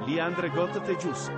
Leandre got the juice.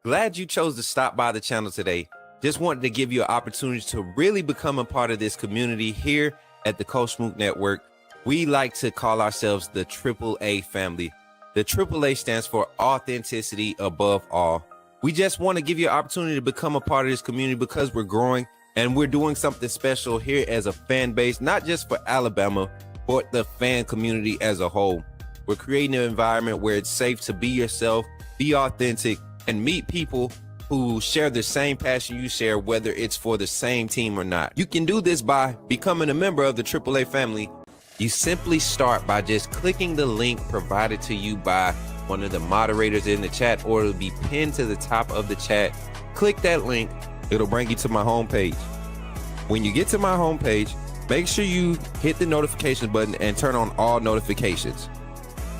Glad you chose to stop by the channel today. Just wanted to give you an opportunity to really become a part of this community here at the Coach Smook Network. We like to call ourselves the AAA family. The AAA stands for authenticity above all. We just want to give you an opportunity to become a part of this community because we're growing and we're doing something special here as a fan base, not just for Alabama, but the fan community as a whole. We're creating an environment where it's safe to be yourself, be authentic, and meet people who share the same passion you share, whether it's for the same team or not. You can do this by becoming a member of the AAA family. You simply start by just clicking the link provided to you by one of the moderators in the chat, or it'll be pinned to the top of the chat. Click that link, it'll bring you to my homepage. When you get to my homepage, make sure you hit the notification button and turn on all notifications.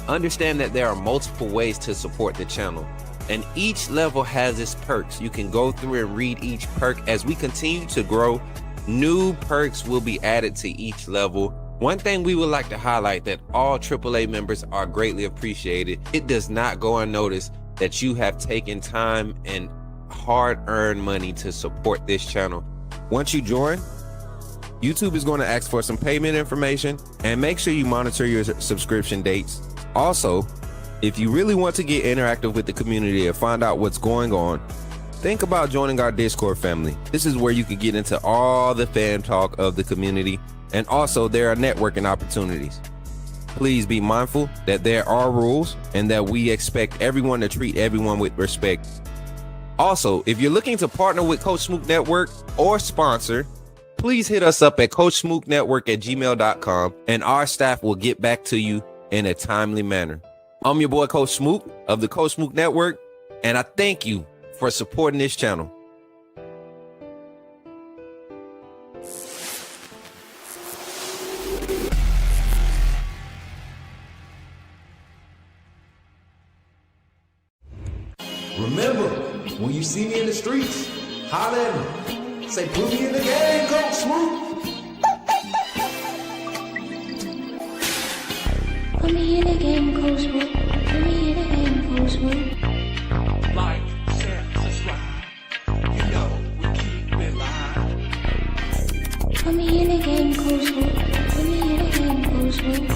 Understand that there are multiple ways to support the channel, and each level has its perks. You can go through and read each perk. As we continue to grow, new perks will be added to each level. One thing we would like to highlight that all AAA members are greatly appreciated. It does not go unnoticed that you have taken time and hard-earned money to support this channel. Once you join, YouTube is going to ask for some payment information, and make sure you monitor your subscription dates. Also, if you really want to get interactive with the community and find out what's going on, think about joining our Discord family. This is where you can get into all the fan talk of the community, and also there are networking opportunities. Please be mindful that there are rules and that we expect everyone to treat everyone with respect. Also, if you're looking to partner with Coach Smook Network or sponsor, please hit us up at coachsmooknetwork@gmail.com, and our staff will get back to you in a timely manner. I'm your boy, Coach Smook of the Coach Smook Network, and I thank you for supporting this channel. Remember, when you see me in the streets, holler at me. Say, put me in the game, Coach Smook. Put me in the game, Coach Smook. Put me in the game, Coach Smook. Like, share, subscribe. You know we keep it live. Put me in the game, Coach Smook. Put me in the game, Coach Smook.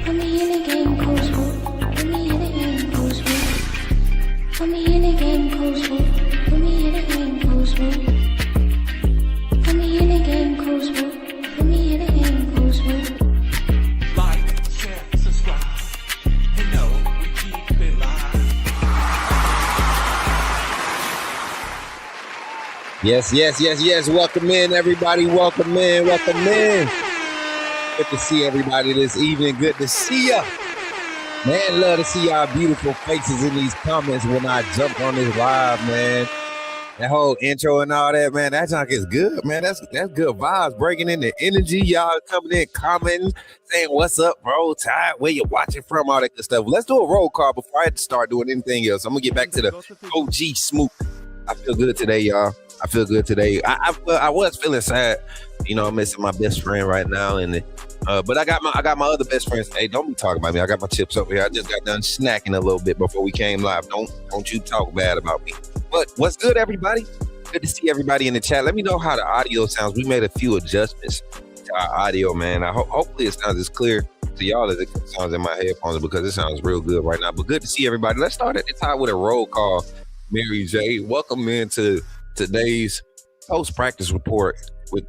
Put me in the game, Coach Smook. Put me in the game, Coach Smook. Put me in the game, Coach Smook. Put me in the game, Coach Smook. Put me in the game, Coach Smook. Put me in the game, Coach Smook. Like, share, subscribe. You know we keep it live. Yes. Welcome in, everybody. Welcome in. Good to see everybody this evening. Good to see ya. Man, love to see y'all beautiful faces in these comments when I jump on this live, man. That whole intro and all that, man, that junk is good, man. That's good vibes, breaking in the energy. Y'all coming in, commenting, saying, what's up, bro? Tired, where you watching from, all that good stuff. Let's do a roll call before I have to start doing anything else. I'm going to get back to the OG Smook. I feel good today, y'all. I feel good today. I was feeling sad. You know, I'm missing my best friend right now, and but I got my other best friends. Hey, don't be talking about me. I got my chips over here. I just got done snacking a little bit before we came live. Don't you talk bad about me. But what's good, everybody? Good to see everybody in the chat. Let me know how the audio sounds. We made a few adjustments to our audio, man. Hopefully it sounds as clear to y'all as it sounds in my headphones, because it sounds real good right now. But good to see everybody. Let's start at the top with a roll call. Mary J, welcome into today's post practice report with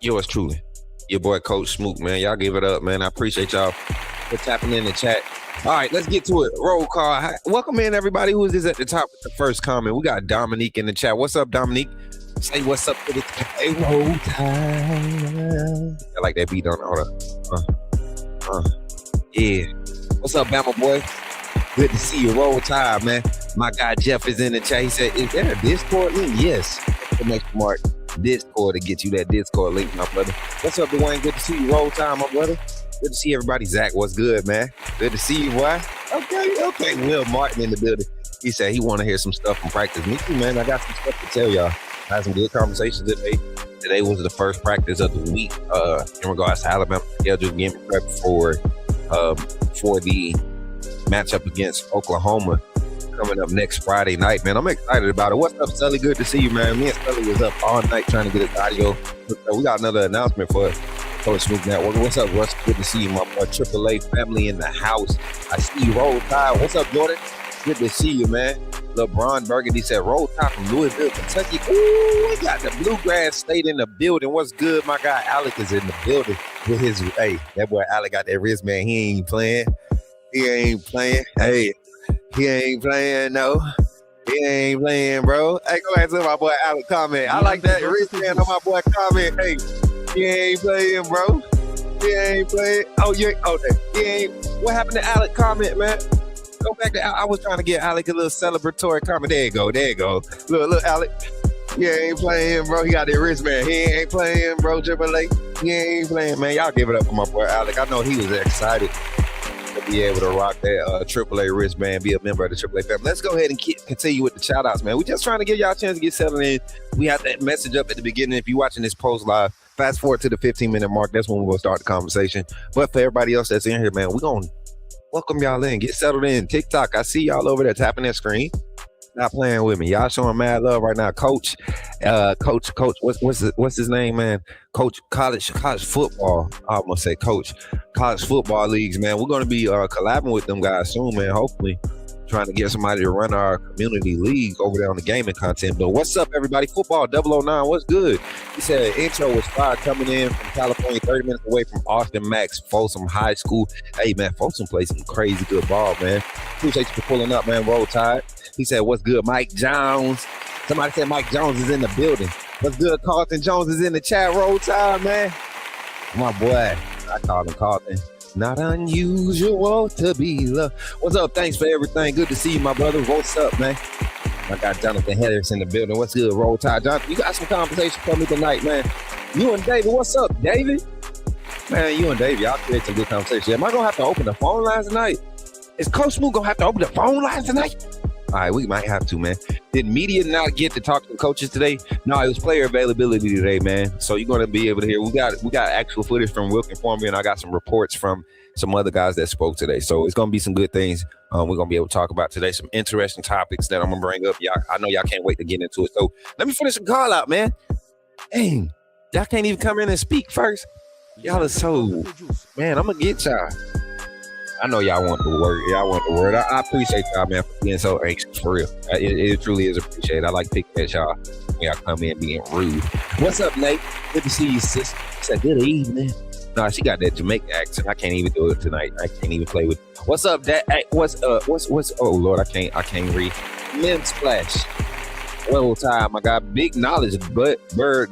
yours truly, your boy Coach Smook, man. Y'all give it up, man. I appreciate y'all for tapping in the chat. All right, let's get to it. Roll call. Hi, welcome in, everybody. Who is this at the top with the first comment? We got Dominique in the chat. What's up, Dominique? Say what's up to the hey, roll time. I like that beat on. Hold on. Yeah. What's up, Bama boy? Good to see you. Roll Tide, man. My guy Jeff is in the chat. He said, is there a Discord link? Yes. Mark Discord to get you that Discord link, my brother. What's up, Dwayne? Good to see you. Roll Time, my brother. Good to see everybody. Zach, what's good, man? Good to see you, boy. Okay. Will Martin in the building. He said he want to hear some stuff from practice. Me too, man. I got some stuff to tell y'all. I had some good conversations today. Today was the first practice of the week in regards to Alabama schedule, getting prepped for the matchup against Oklahoma coming up next Friday night, man. I'm excited about it. What's up, Sully? Good to see you, man. Me and Sully was up all night trying to get his audio. We got another announcement for Coach Smook Network. What's up, Russ? Good to see you, my boy. AAA family in the house. I see you, Roll Tide. What's up, Jordan? Good to see you, man. LeBron Burgundy said, Roll Tide from Louisville, Kentucky. Ooh, we got the Bluegrass State in the building. What's good? My guy Alec is in the building with his, hey, that boy Alec got that wrist, man. He ain't playing. Hey, he ain't playing, no. He ain't playing, bro. Hey, go ahead to my boy Alec comment. I like that wristband on my boy comment. Hey, he ain't playing, bro. He ain't playing. Oh, he ain't. What happened to Alec comment, man? Go back to I was trying to get Alec a little celebratory comment. There you go. Look, Alec. He ain't playing, bro. He got that wristband. He ain't playing, bro. AAA. He ain't playing, man. Y'all give it up for my boy Alec. I know he was excited to be able to rock that AAA wristband, be a member of the AAA family. Let's go ahead and continue with the shout outs, man. We're just trying to give y'all a chance to get settled in. We have that message up at the beginning. If you're watching this post live, fast forward to the 15-minute mark. That's when we're going to start the conversation. But for everybody else that's in here, man, we're going to welcome y'all in. Get settled in. TikTok, I see y'all over there tapping that screen. Not playing with me. Y'all showing mad love right now. Coach, what's his name, man? Coach college football. I'm gonna say coach college football leagues, man. We're gonna be collabing with them guys soon, man. Hopefully, trying to get somebody to run our community league over there on the gaming content. But what's up, everybody? Football 009, what's good? He said intro was fire, coming in from California, 30 minutes away from Austin Max, Folsom High School. Hey, man, Folsom plays some crazy good ball, man. Appreciate you for pulling up, man. Roll Tide. He said, what's good, Mike Jones? Somebody said Mike Jones is in the building. What's good? Carlton Jones is in the chat. Roll Tide, man. My boy. I call him Carlton. Not unusual to be loved. What's up? Thanks for everything. Good to see you, my brother. What's up, man? I got Jonathan Harris in the building. What's good? Roll Tide. Jonathan, you got some conversation for me tonight, man. You and David. What's up, David? Man, you and David, y'all create some good conversation. Am I going to have to open the phone lines tonight? Is Coach Smook going to have to open the phone lines tonight? All right, we might have to, man. Did media not get to talk to the coaches today? No, it was player availability today, man. So you're going to be able to hear. We got actual footage from Wilk and Formby, and I got some reports from some other guys that spoke today. So it's going to be some good things we're going to be able to talk about today. Some interesting topics that I'm going to bring up. Y'all, I know y'all can't wait to get into it. So let me finish the call out, man. Dang, y'all can't even come in and speak first. Y'all are so, man, I'm going to get y'all. I know y'all want the word. Y'all want the word. I appreciate y'all, man, for being so anxious, for real. It truly is appreciated. I like picking at y'all when y'all come in being rude. What's up, Nate? Good to see you, sis. She said, good evening. No, she got that Jamaican accent. I can't even do it tonight. I can't even play with. What's up, Dad? Hey, what's oh Lord, I can't read. Men Splash. Well, time, I got big knowledge, but Bird,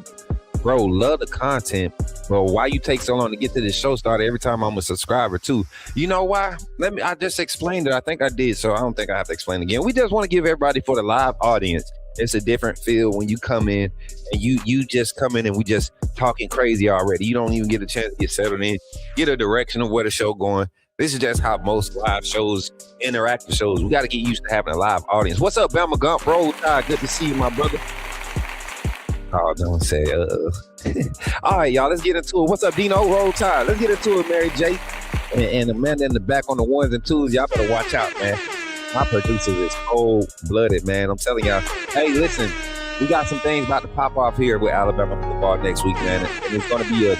bro, love the content. Well, why you take so long to get to this show started every time I'm a subscriber too? You know why? I just explained it. I think I did, so I don't think I have to explain it again. We just want to give everybody, for the live audience, it's a different feel when you come in and you just come in and we just talking crazy already. You don't even get a chance to get settled in, get a direction of where the show going. This is just how most live shows, interactive shows, we got to get used to having a live audience. What's up, Bama Gump? Roll Tide. Good to see you, my brother. Oh, don't say All right, y'all, let's get into it. What's up, Dino? Roll Tide. Let's get into it, Mary J. And the man in the back on the ones and twos, y'all better watch out, man. My producer is cold-blooded, man. I'm telling y'all. Hey, listen, we got some things about to pop off here with Alabama football next week, man. And it's going to be a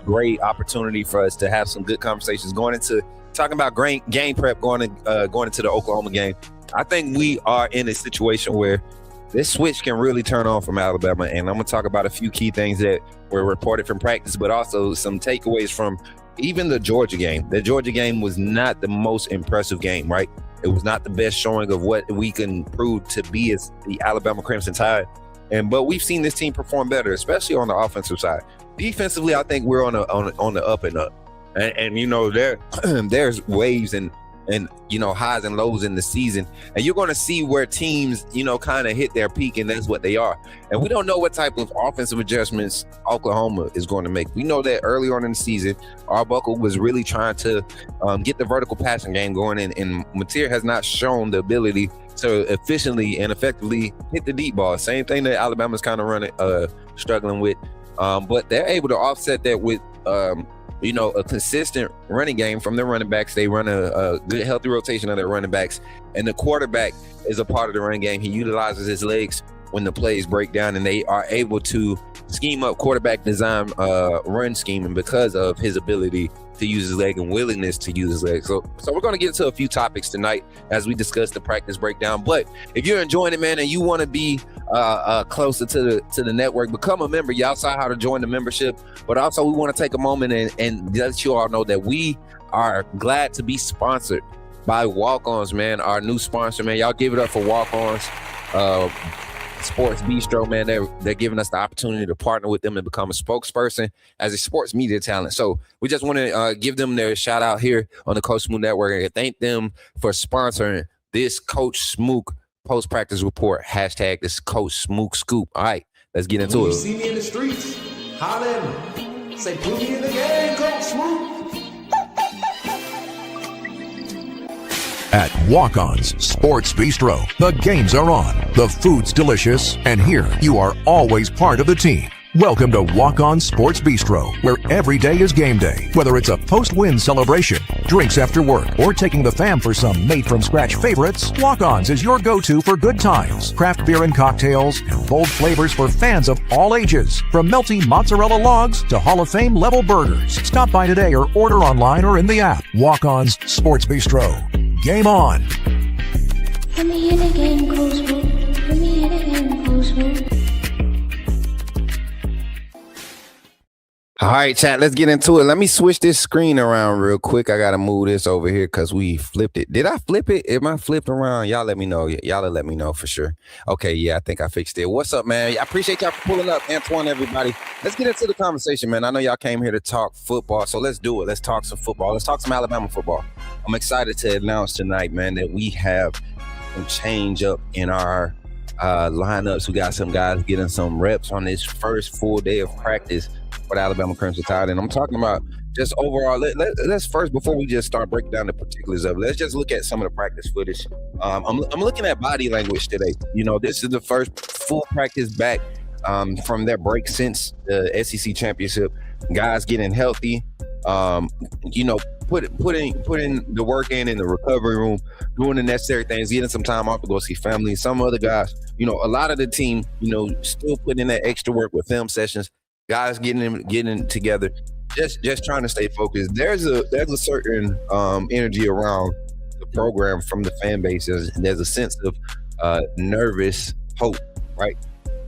great opportunity for us to have some good conversations going into talking about game prep going into the Oklahoma game. I think we are in a situation where this switch can really turn on from Alabama, and I'm going to talk about a few key things that were reported from practice, but also some takeaways from even the Georgia game. The Georgia game was not the most impressive game, right? It was not the best showing of what we can prove to be as the Alabama Crimson Tide. But we've seen this team perform better, especially on the offensive side. Defensively, I think we're on the up and up. And you know, there's waves and you know, highs and lows in the season, and you're going to see where teams, you know, kind of hit their peak, and that's what they are. And we don't know what type of offensive adjustments Oklahoma is going to make. We know that early on in the season, Arbuckle was really trying to get the vertical passing game going, and Mateer has not shown the ability to efficiently and effectively hit the deep ball. Same thing that Alabama's kind of struggling with, but they're able to offset that with you know, a consistent running game from their running backs. They run a good, healthy rotation of their running backs. And the quarterback is a part of the running game. He utilizes his legs when the plays break down, and they are able to scheme up quarterback design run scheming because of his ability to use his leg and willingness to use his leg. So we're going to get into a few topics tonight as we discuss the practice breakdown. But if you're enjoying it, man, and you want to be closer to the network, become a member. Y'all saw how to join the membership, but also we want to take a moment and let you all know that we are glad to be sponsored by Walk-Ons, man. Our new sponsor, man. Y'all give it up for Walk-Ons. Sports Bistro, man, they're giving us the opportunity to partner with them and become a spokesperson as a sports media talent. So we just want to give them their shout out here on the Coach Smook Network and thank them for sponsoring this Coach Smook post-practice report. Hashtag this Coach Smook Scoop. All right, let's get into it. You see me in the streets, holler at me. Say, put me in the game, Coach Smook. At Walk-On's Sports Bistro, the games are on, the food's delicious, and here you are always part of the team. Welcome to Walk-On Sports Bistro, where every day is game day. Whether it's a post-win celebration, drinks after work, or taking the fam for some made-from-scratch favorites, Walk-On's is your go-to for good times, craft beer and cocktails, and bold flavors for fans of all ages. From melty mozzarella logs to Hall of Fame level burgers. Stop by today or order online or in the app. Walk-On's Sports Bistro. Game on. Put me in the game, Coach Smook. Put me in the game, Coach Smook. All right, chat, let's get into it. Let me switch this screen around real quick. I got to move this over here because we flipped it. Did I flip it? Am I flipped around? Y'all let me know. Y'all let me know for sure. Okay, yeah, I think I fixed it. What's up, man? I appreciate y'all for pulling up. Antoine, everybody. Let's get into the conversation, man. I know y'all came here to talk football, so let's do it. Let's talk some football. Let's talk some Alabama football. I'm excited to announce tonight, man, that we have some change up in our lineups. We got some guys getting some reps on this first full day of practice for the Alabama Crimson Tide, and I'm talking about just overall. Let's first, before we just start breaking down the particulars of it, let's just look at some of the practice footage. I'm looking at body language today. You know, this is the first full practice back from their break since the SEC championship. Guys getting healthy. You know, putting the work in the recovery room, doing the necessary things, getting some time off to go see family. Some other guys, you know, a lot of the team, you know, still putting in that extra work with film sessions. Guys getting together, just trying to stay focused. There's a certain energy around the program from the fan base. There's a sense of nervous hope, right?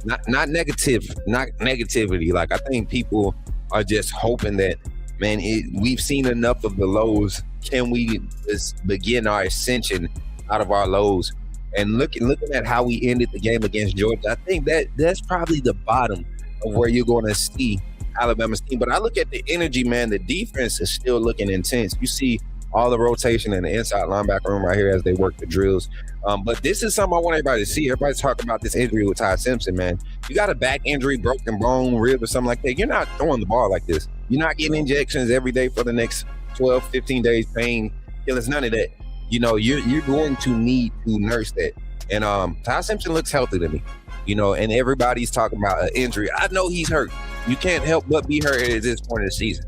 Not negativity. Like, I think people are just hoping that, man, we've seen enough of the lows. Can we just begin our ascension out of our lows? And looking at how we ended the game against Georgia, I think that's probably the bottom of where you're going to see Alabama's team. But I look at the energy, man. The defense is still looking intense. You see all the rotation in the inside linebacker room right here as they work the drills. But this is something I want everybody to see. Everybody's talking about this injury with Ty Simpson, man. You got a back injury, broken bone, rib, or something like that. You're not throwing the ball like this. You're not getting injections every day for the next 12, 15 days, pain killers, none of that. You know, you're going to need to nurse that. And Ty Simpson looks healthy to me. You know, and everybody's talking about an injury. I know he's hurt. You can't help but be hurt at this point of the season.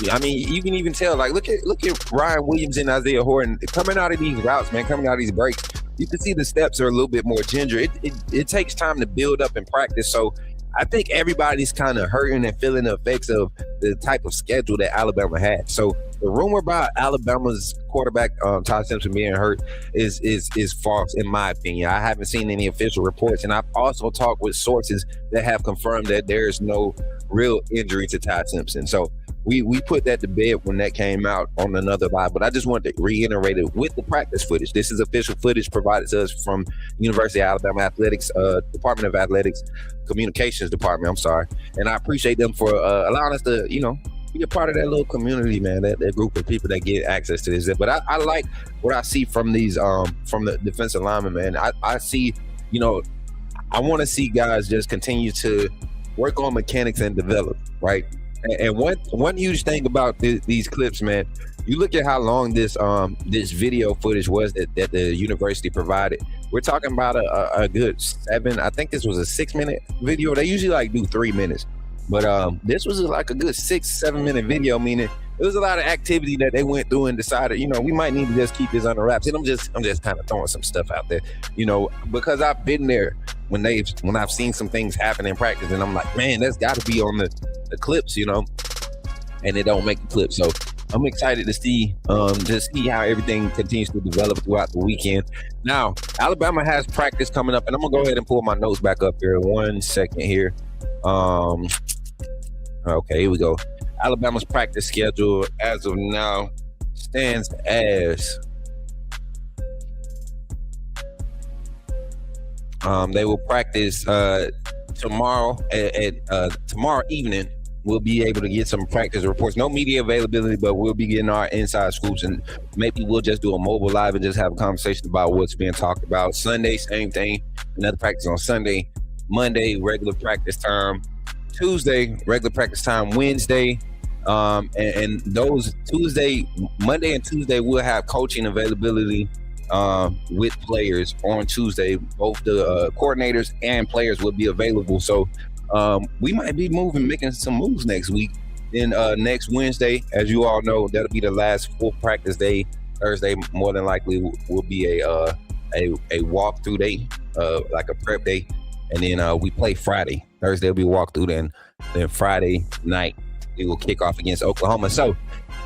I mean, you can even tell, like, look at Ryan Williams and Isaiah Horton coming out of these routes, man, coming out of these breaks. You can see the steps are a little bit more ginger. It takes time to build up and practice. So I think everybody's kind of hurting and feeling the effects of the type of schedule that Alabama had. So the rumor about Alabama's quarterback Ty Simpson being hurt is false, in my opinion. I haven't seen any official reports, and I've also talked with sources that have confirmed that there is no real injury to Ty Simpson. So we put that to bed when that came out on another live, but I just wanted to reiterate it with the practice footage. This is official footage provided to us from University of Alabama Athletics, Department of Athletics, Communications Department, I'm sorry. And I appreciate them for allowing us to, you know, be a part of that little community, man, that group of people that get access to this. But I like what I see from these, from the defensive linemen, man. I see, you know, I want to see guys just continue to work on mechanics and develop, right? And one huge thing about these clips, man, you look at how long this video footage was that the university provided. We're talking about a good 7. I think this was a 6-minute video. They usually like do 3 minutes, but this was like a good 6-7 minute video. Meaning there was a lot of activity that they went through and decided, you know, we might need to just keep this under wraps. And I'm just kind of throwing some stuff out there, you know, because I've been there when I've seen some things happen in practice, and I'm like, man, that's got to be on the clips, you know, and it don't make the clip. So I'm excited to see how everything continues to develop throughout the weekend. Now, Alabama has practice coming up, and I'm gonna go ahead and pull my notes back up here. 1 second here. Okay, here we go. Alabama's practice schedule as of now stands as they will practice tomorrow at tomorrow evening. We'll be able to get some practice reports. No media availability, but we'll be getting our inside scoops, and maybe we'll just do a mobile live and just have a conversation about what's being talked about. Sunday, same thing. Another practice on Sunday. Monday, regular practice time. Tuesday, regular practice time. Wednesday, and those Monday and Tuesday, we'll have coaching availability with players on Tuesday. Both the coordinators and players will be available. So we might be making some moves next week. Then next Wednesday, as you all know, that'll be the last full practice day. Thursday, more than likely, will be a walkthrough day, like a prep day. And then we play Friday. Thursday will be walkthrough. Then Friday night we will kick off against Oklahoma. So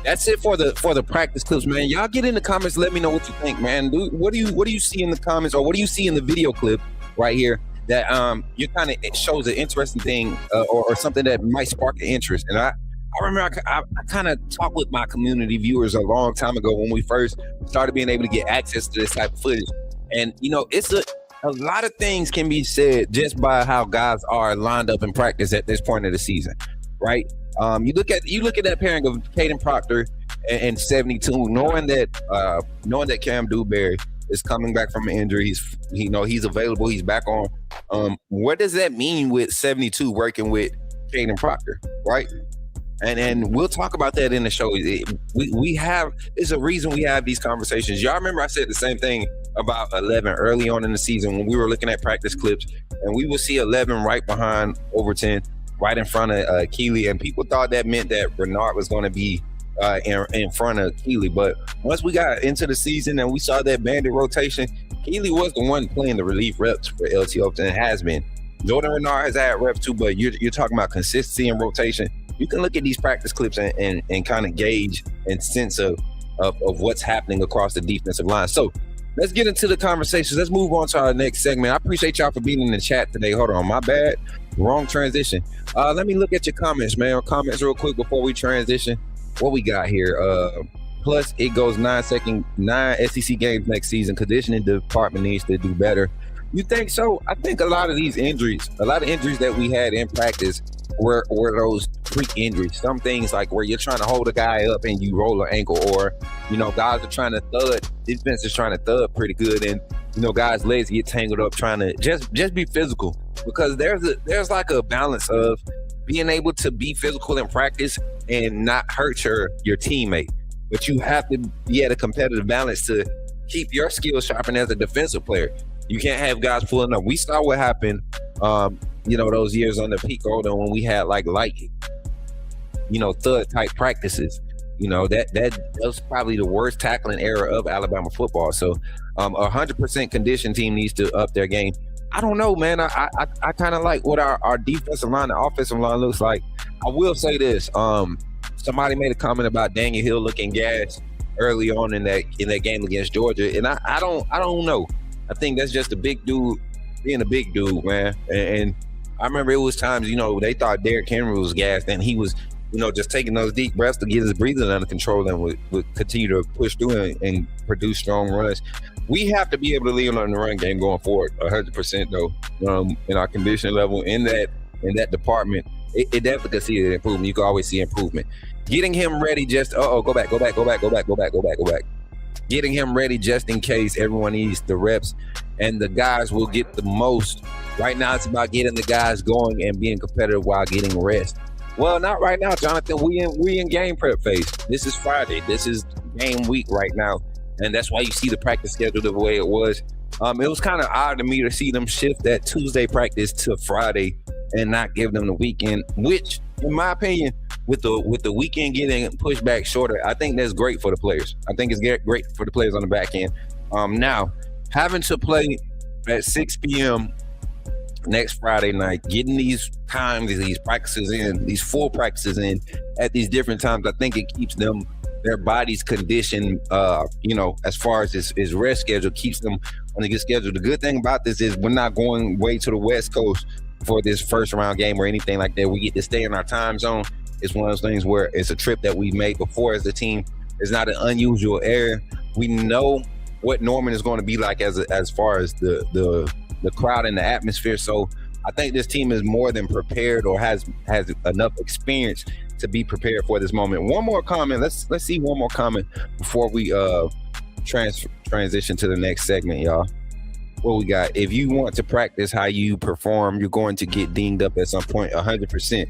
that's it for the practice clips, man. Y'all get in the comments. Let me know what you think, man. What do you see in the comments, or what do you see in the video clip right here that you kind of shows an interesting thing or something that might spark an interest? And I remember I kind of talked with my community viewers a long time ago when we first started being able to get access to this type of footage. And, it's a lot of things can be said just by how guys are lined up in practice at this point of the season, right? You look at that pairing of Caden Proctor and 72, knowing that Cam Dewberry is coming back from an injury. He's available. He's back on. What does that mean with 72 working with Caden Proctor, right? And we'll talk about that in the show. It's a reason we have these conversations. Y'all remember I said the same thing about 11 early on in the season when we were looking at practice clips, and we would see 11 right behind Overton, right in front of Keeley, and people thought that meant that Bernard was going to be in front of Keeley. But once we got into the season and we saw that bandit rotation, Keeley was the one playing the relief reps for LT Overton, and has been. Jordan Renard has had reps too, but you're talking about consistency and rotation. You can look at these practice clips and kind of gauge and sense of what's happening across the defensive line. So let's get into the conversations. Let's move on to our next segment. I appreciate y'all for being in the chat today. Hold on, my bad. Wrong transition. Let me look at your comments, man. Comments real quick before we transition. What we got here? Plus, it goes 9 SEC games next season. Conditioning department needs to do better. You think so? I think a lot of injuries that we had in practice were those freak injuries. Some things like where you're trying to hold a guy up and you roll an ankle, or guys are trying to thud. Defense is trying to thud pretty good, and guys' legs get tangled up trying to just be physical. Because there's like a balance of being able to be physical in practice and not hurt your teammate, but you have to be at a competitive balance to keep your skills sharpened as a defensive player. You can't have guys pulling up. We saw what happened, those years on the peak Golden when we had like thud type practices. That was probably the worst tackling era of Alabama football. So 100% condition team needs to up their game. I don't know, man. I kind of like what our defensive line, the offensive line looks like. I will say this. Somebody made a comment about Daniel Hill looking gas early on in that game against Georgia, and I don't know. I think that's just a big dude being a big dude, man. And I remember it was times, they thought Derrick Henry was gassed, and he was, just taking those deep breaths to get his breathing under control and would continue to push through and produce strong runs. We have to be able to lean on the run game going forward 100% though, in our condition level in that department. It definitely can see an improvement. You can always see improvement. Getting him ready go back. Getting him ready just in case everyone needs the reps and the guys will get the most. Right now, it's about getting the guys going and being competitive while getting rest. Well, not right now, Jonathan. We in game prep phase. This is Friday. This is game week right now. And that's why you see the practice schedule the way it was. It was kind of odd to me to see them shift that Tuesday practice to Friday and not give them the weekend, which, in my opinion, with the weekend getting pushed back shorter, I think that's great for the players. I think it's great for the players on the back end. Now, having to play at 6 p.m. next Friday night, getting these times, these practices in, these full practices in at these different times, I think it keeps their body's condition, as far as his rest schedule, keeps them on a good schedule. The good thing about this is we're not going way to the West Coast for this first round game or anything like that. We get to stay in our time zone. It's one of those things where it's a trip that we made before as a team. It's not an unusual area. We know what Norman is going to be like as far as the crowd and the atmosphere. So I think this team is more than prepared or has enough experience to be prepared for this moment. One more comment. Let's see one more comment before we transition to the next segment, y'all. What we got? If you want to practice how you perform, you're going to get dinged up at some point. 100%.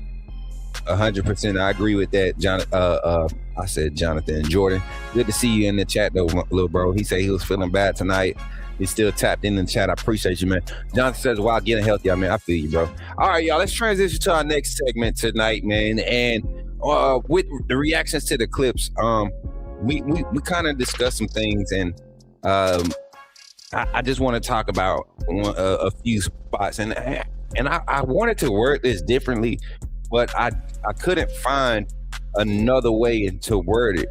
I agree with that, John. I said Jonathan and Jordan. Good to see you in the chat, though, little bro. He said he was feeling bad tonight. He's still tapped in the chat. I appreciate you, man. Jonathan says, "Wow, getting healthy." I mean, I feel you, bro. All right, y'all. Let's transition to our next segment tonight, man. And with the reactions to the clips, we kind of discussed some things, and I just want to talk about a few spots, and I wanted to word this differently, but I couldn't find another way to word it.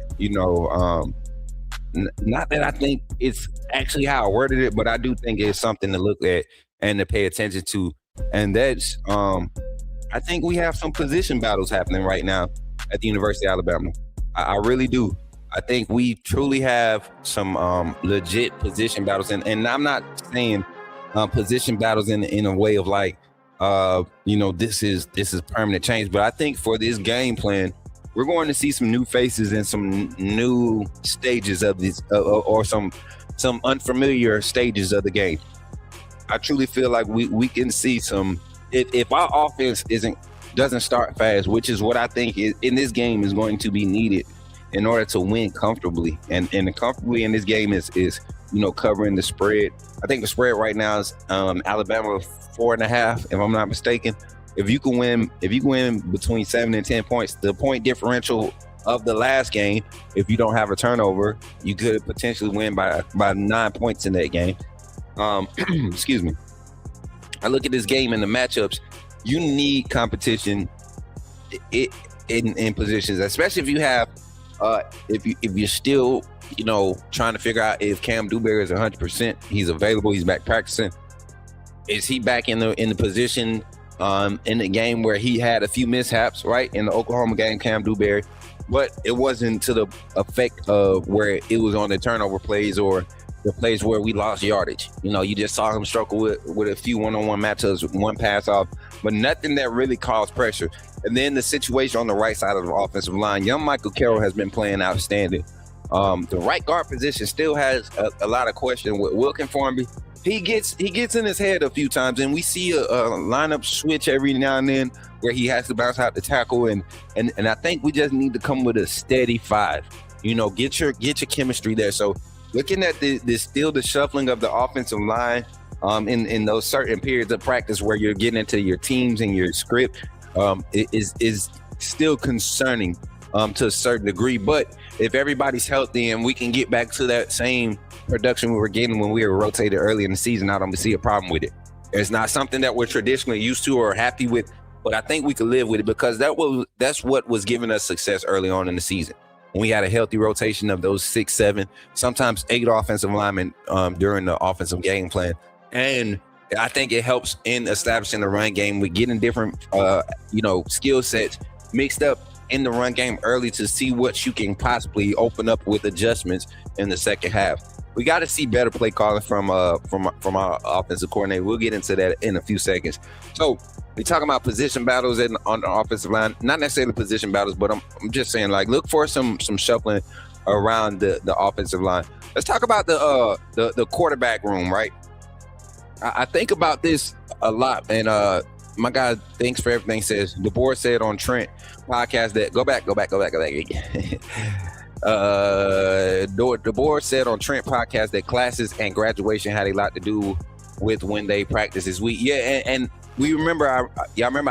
Not that I think it's actually how I worded it, but I do think it's something to look at and to pay attention to. And that's, I think we have some position battles happening right now at the University of Alabama. I really do. I think we truly have some legit position battles, and I'm not saying position battles in a way of like, this is permanent change. But I think for this game plan, we're going to see some new faces and some new stages of this, or some unfamiliar stages of the game. I truly feel like we can see some. If our offense doesn't start fast, which is what I think in this game is going to be needed in order to win comfortably, and comfortably in this game is covering the spread. I think the spread right now is Alabama 4.5, if I'm not mistaken. If you can win between 7 and 10 points, the point differential of the last game, if you don't have a turnover, you could potentially win by 9 points in that game. Excuse me. I look at this game and the matchups. You need competition in positions, especially if you have if you're still trying to figure out if Cam Dewberry is 100%. He's available. He's back practicing. Is he back in the position in the game where he had a few mishaps, right? In the Oklahoma game, Cam Dewberry, but it wasn't to the effect of where it was on the turnover plays or the plays where we lost yardage. You just saw him struggle with a few one-on-one matchups, one pass off, but nothing that really caused pressure. And then the situation on the right side of the offensive line, young Michael Carroll has been playing outstanding. The right guard position still has a lot of question with Wilkin Formby. He gets in his head a few times, and we see a lineup switch every now and then where he has to bounce out the tackle, and I think we just need to come with a steady 5. Get your chemistry there. So looking at the shuffling of the offensive line in those certain periods of practice where you're getting into your teams and your script is still concerning to a certain degree. But if everybody's healthy and we can get back to that same production we were getting when we were rotated early in the season, I don't see a problem with it. It's not something that we're traditionally used to or happy with, but I think we can live with it because that's what was giving us success early on in the season. When we had a healthy rotation of those 6, 7, sometimes 8 offensive linemen during the offensive game plan. And I think it helps in establishing the run game with getting different, skill sets mixed up in the run game early to see what you can possibly open up with adjustments in the second half. We got to see better play calling from our offensive coordinator. We'll get into that in a few seconds. So we're talking about position battles on the offensive line, not necessarily position battles, but I'm just saying, like, look for some shuffling around the offensive line. Let's talk about the quarterback room, right? I think about this a lot, and my guy, thanks for everything, says the board said on Trent podcast that go back. The board said on Trent podcast that classes and graduation had a lot to do with when they practice this week. Yeah, and we remember, I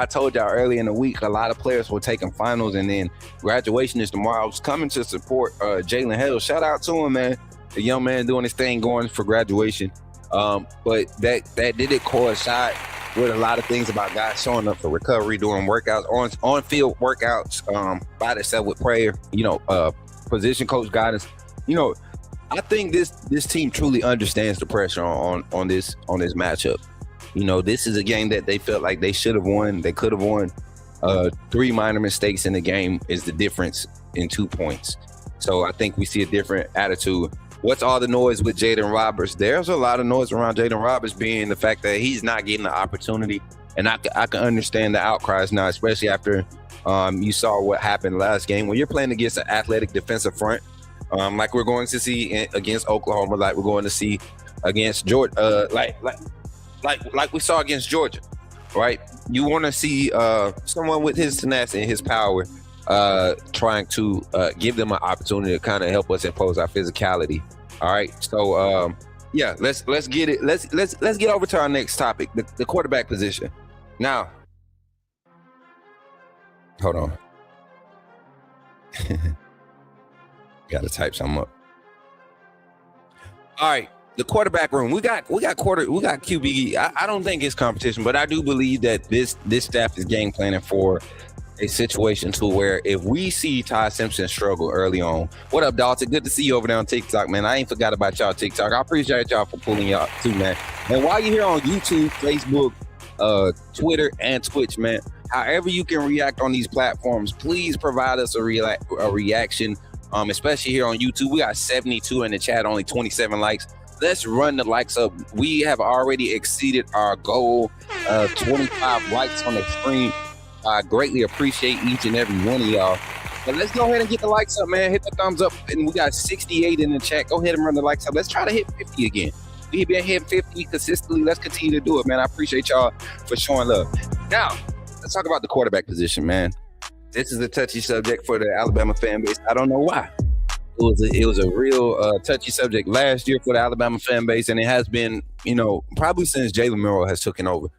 told y'all early in the week, a lot of players were taking finals, and then graduation is tomorrow. I was coming to support Jalen Hill. Shout out to him, man. The young man doing his thing, going for graduation. But that did coincide with a lot of things about guys showing up for recovery, doing workouts, on field workouts, by themselves with prayer, position coach guidance. I think this team truly understands the pressure on this matchup. This is a game that they felt like they should have won. They could have won. 3 minor mistakes in the game is the difference in 2 points. So I think we see a different attitude. What's all the noise with Jaden Roberts? There's a lot of noise around Jaden Roberts being the fact that he's not getting the opportunity. And I can understand the outcries now, especially after you saw what happened last game. When you're playing against an athletic defensive front, like we're going to see against Oklahoma, like we're going to see against Georgia, like we saw against Georgia, right? You want to see someone with his tenacity and his power trying to give them an opportunity to kind of help us impose our physicality. All right, so let's get it. Let's get over to our next topic, the quarterback position. Now, hold on. Got to type something up. All right, the quarterback room. We got QB. I don't think it's competition, but I do believe that this staff is game planning for a situation to where if we see Ty Simpson struggle early on. What up, Dalton? Good to see you over there on TikTok, man. I ain't forgot about y'all TikTok. I appreciate y'all for pulling y'all too, man. And while you're here on YouTube, Facebook, Twitter and Twitch, man. However you can react on these platforms, please provide us a reaction, especially here on YouTube. We got 72 in the chat, only 27 likes. Let's run the likes up. We have already exceeded our goal of 25 likes on the stream. I greatly appreciate each and every one of y'all. But let's go ahead and get the likes up, man. Hit the thumbs up. And we got 68 in the chat. Go ahead and run the likes up. Let's try to hit 50 again. We've been hitting 50 consistently. Let's continue to do it, man. I appreciate y'all for showing love. Now, let's talk about the quarterback position, man. This is a touchy subject for the Alabama fan base. I don't know why. It was a real touchy subject last year for the Alabama fan base, and it has been, probably since Jalen Milroe has taken over.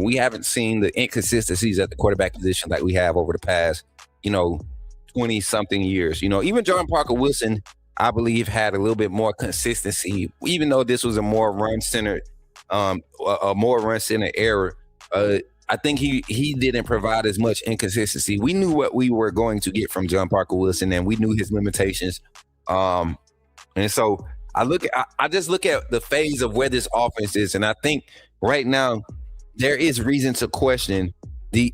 We haven't seen the inconsistencies at the quarterback position like we have over the past, 20-something years. Even John Parker Wilson, I believe, had a little bit more consistency, even though this was a more run-centered era. I think he didn't provide as much inconsistency. We knew what we were going to get from John Parker Wilson, and we knew his limitations. And so I just look at the phase of where this offense is, and I think right now there is reason to question the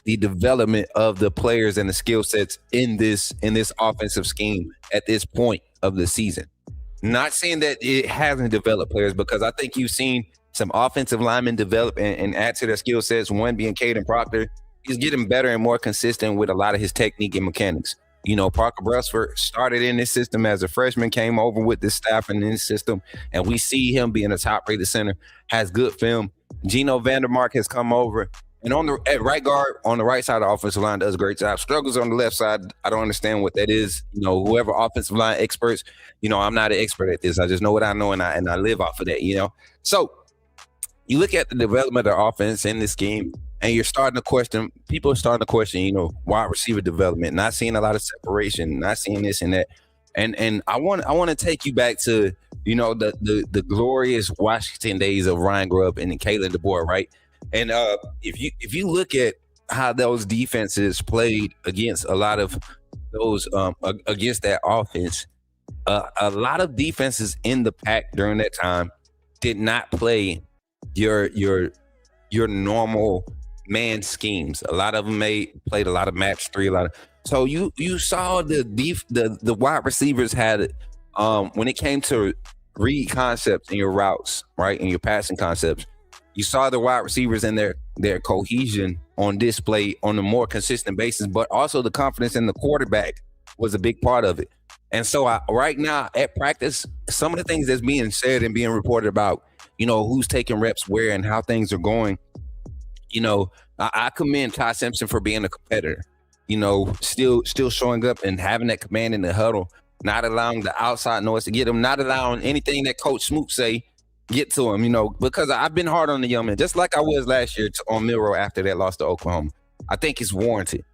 development of the players and the skill sets in this offensive scheme at this point of the season. Not saying that it hasn't developed players, because I think you've seen some offensive linemen develop and add to their skill sets. One being Caden Proctor. He's getting better and more consistent with a lot of his technique and mechanics. Parker Brusford started in this system as a freshman, came over with this staff in this system, and we see him being a top-rated center, has good film. Geno Vandermark has come over, and at right guard, on the right side of the offensive line, does a great job. Struggles on the left side. I don't understand what that is. Whoever offensive line experts, I'm not an expert at this. I just know what I know, and I live off of that, So you look at the development of the offense in this game, and people are starting to question, wide receiver development, not seeing a lot of separation, not seeing this and that. And I want to take you back to, the glorious Washington days of Ryan Grubb and Kalen DeBoer, right? And if you look at how those defenses played against a lot of those against that offense, a lot of defenses in the pack during that time did not play your normal man schemes. A lot of them played a lot of match three, so you saw the wide receivers had when it came to read concepts in your routes, right, and your passing concepts, you saw the wide receivers and their cohesion on display on a more consistent basis, but also the confidence in the quarterback was a big part of it. And so right now at practice, some of the things that's being said and being reported about, who's taking reps where and how things are going, I commend Ty Simpson for being a competitor, still showing up and having that command in the huddle, not allowing the outside noise to get him, not allowing anything that Coach Smook say get to him, because I've been hard on the young man, just like I was last year on Milroe after that loss to Oklahoma. I think it's warranted,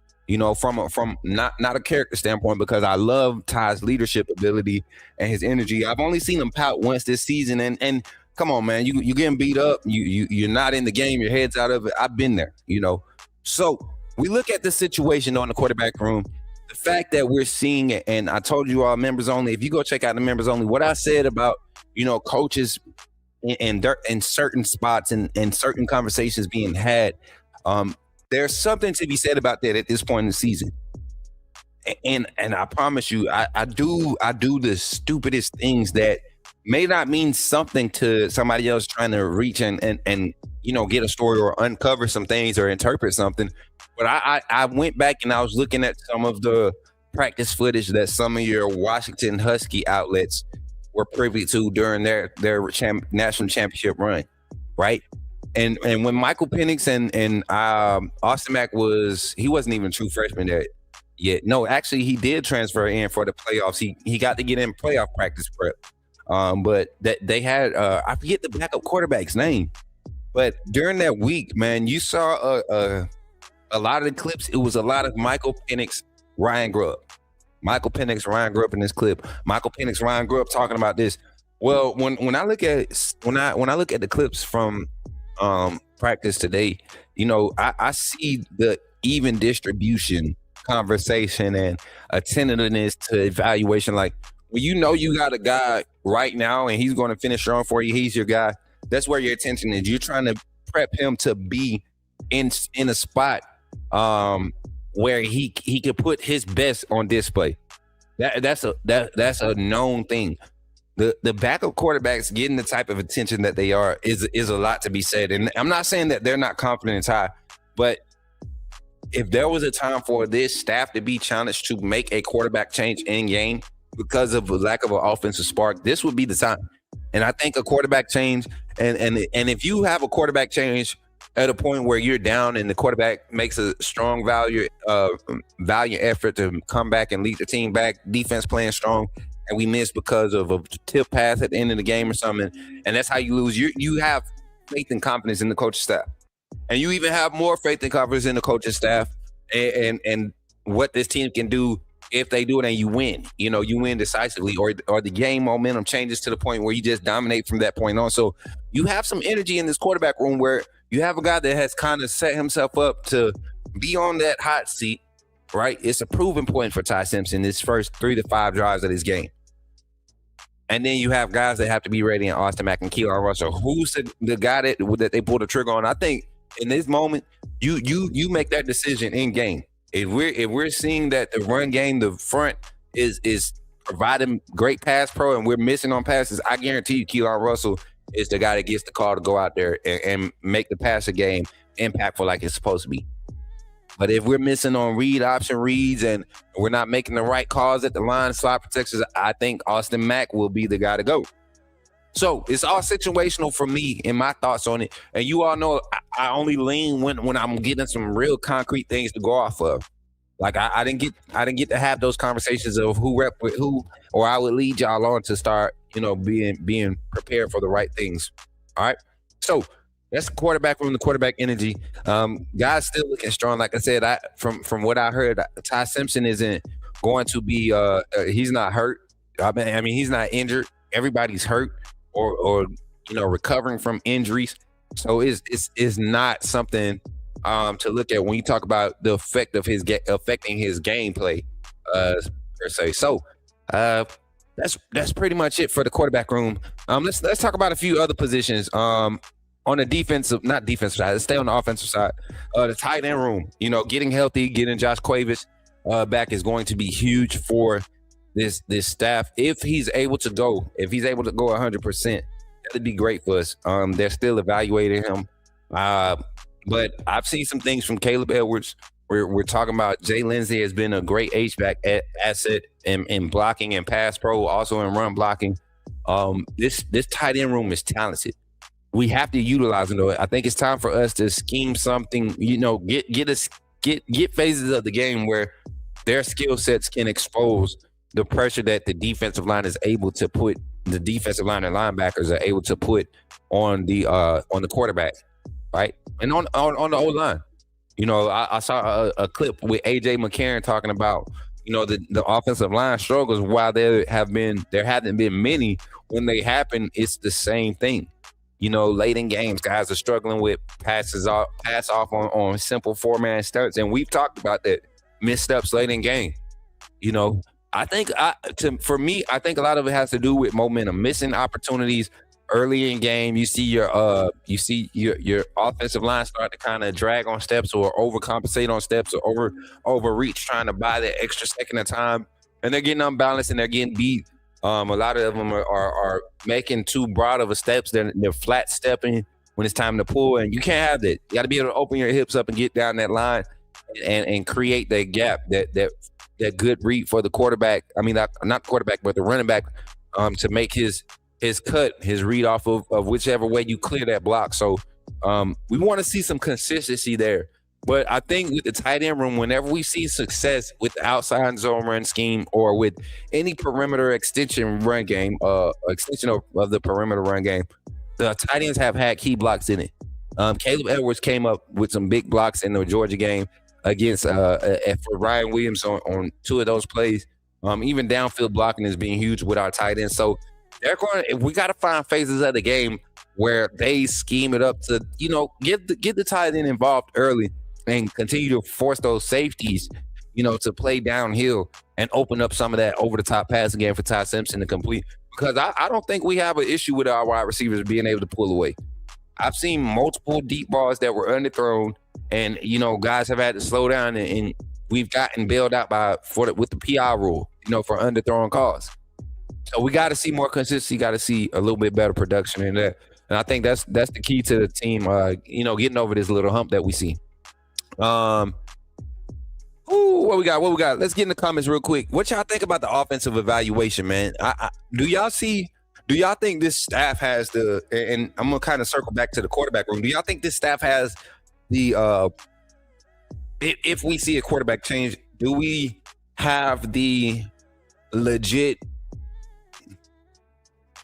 from not a character standpoint, because I love Ty's leadership ability and his energy. I've only seen him pout once this season, and come on, man, you getting beat up, you're not in the game, your head's out of it. I've been there, So we look at the situation on the quarterback room, the fact that we're seeing it, and I told you all members only, if you go check out the members only, what I said about, coaches in certain spots and certain conversations being had, there's something to be said about that at this point in the season. And I promise you, I do the stupidest things that may not mean something to somebody else trying to reach and get a story or uncover some things or interpret something. But I went back and I was looking at some of the practice footage that some of your Washington Husky outlets were privy to during their national championship run, right? And when Michael Penix and Austin Mack he wasn't even a true freshman there yet. No, actually he did transfer in for the playoffs. He got to get in playoff practice prep. But that they had I forget the backup quarterback's name. But during that week, man, you saw a lot of the clips. It was a lot of Michael Penix, Ryan Grubb. Michael Penix, Ryan Grubb in this clip. Michael Penix, Ryan Grubb talking about this. Well, when I look at the clips from practice today, I see the even distribution conversation and attentiveness to evaluation. Like, when you got a guy right now and he's going to finish strong for you, he's your guy. That's where your attention is. You're trying to prep him to be in a spot where he could put his best on display. That's a known thing. The backup quarterbacks getting the type of attention that they are is a lot to be said. And I'm not saying that they're not confident in Ty, but if there was a time for this staff to be challenged to make a quarterback change in game because of a lack of an offensive spark, this would be the time. And I think a quarterback change, and if you have a quarterback change at a point where you're down and the quarterback makes a strong value effort to come back and lead the team back, defense playing strong, and we miss because of a tip pass at the end of the game or something, and that's how you lose. You have faith and confidence in the coaching staff, and you even have more faith and confidence in the coaching staff and what this team can do if they do it, and you win. You win decisively, or the game momentum changes to the point where you just dominate from that point on. So you have some energy in this quarterback room where you have a guy that has kind of set himself up to be on that hot seat, right? It's a proven point for Ty Simpson, his first 3 to 5 drives of this game. And then you have guys that have to be ready in Austin Mack and Keelan Russell. Who's the guy that they pull the trigger on? I think in this moment, you make that decision in game. If we're seeing that the run game, the front is providing great pass pro, and we're missing on passes, I guarantee you Keelan Russell is the guy that gets the call to go out there and make the passing game impactful like it's supposed to be. But if we're missing on read option reads and we're not making the right calls at the line, slot protections, I think Austin Mack will be the guy to go. So it's all situational for me and my thoughts on it. And you all know I only lean when I'm getting some real concrete things to go off of. Like I didn't get to have those conversations of who rep with who, or I would lead y'all on to start, being prepared for the right things. All right. So that's the quarterback room, the quarterback energy. Guys still looking strong. Like I said, from what I heard, Ty Simpson isn't going to be he's not hurt. I mean he's not injured. Everybody's hurt or recovering from injuries. So it's not something to look at when you talk about the effect of affecting his gameplay per se. So that's pretty much it for the quarterback room. Let's talk about a few other positions. On the not defensive side, let's stay on the offensive side. The tight end room, getting healthy, getting Josh Cuevas back is going to be huge for this staff. If he's able to go 100%, that'd be great for us. They're still evaluating him. But I've seen some things from Caleb Edwards. We're talking about Jay Lindsey has been a great H-back asset in blocking and pass pro, also in run blocking. This tight end room is talented. We have to utilize them. I think it's time for us to scheme something, get phases of the game where their skill sets can expose the pressure that the defensive line is able to put, the defensive line and linebackers are able to put on the quarterback, right? And on the O-line. I saw a clip with A.J. McCarron talking about, the offensive line struggles. While there haven't been many, when they happen, it's the same thing. Late in games, guys are struggling with pass off on simple 4-man stunts, and we've talked about that missteps late in game. I think for me, I think a lot of it has to do with momentum, missing opportunities early in game. You see your offensive line start to kind of drag on steps or overcompensate on steps or overreach, trying to buy that extra second of time, and they're getting unbalanced and they're getting beat. A lot of them are making too broad of a steps. They're flat stepping when it's time to pull, and you can't have that. You got to be able to open your hips up and get down that line and create that gap, that good read for the quarterback. I mean, not the quarterback, but the running back to make his cut, his read off of whichever way you clear that block. So we want to see some consistency there. But I think with the tight end room, whenever we see success with the outside zone run scheme or with any perimeter extension run game, extension of the perimeter run game, the tight ends have had key blocks in it. Caleb Edwards came up with some big blocks in the Georgia game against for Ryan Williams on 2 of those plays. Even downfield blocking is being huge with our tight ends. So we got to find phases of the game where they scheme it up to, get the tight end involved early and continue to force those safeties, to play downhill and open up some of that over-the-top passing game for Ty Simpson to complete. Because I don't think we have an issue with our wide receivers being able to pull away. I've seen multiple deep balls that were underthrown, and guys have had to slow down, and we've gotten bailed out with the PI rule, for underthrown calls. So we got to see more consistency. Got to see a little bit better production in that, and I think that's the key to the team. Getting over this little hump that we see. What we got? Let's get in the comments real quick. What y'all think about the offensive evaluation, man? Do y'all think this staff has and I'm gonna kind of circle back to the quarterback room. Do y'all think this staff has if we see a quarterback change, do we have the legit,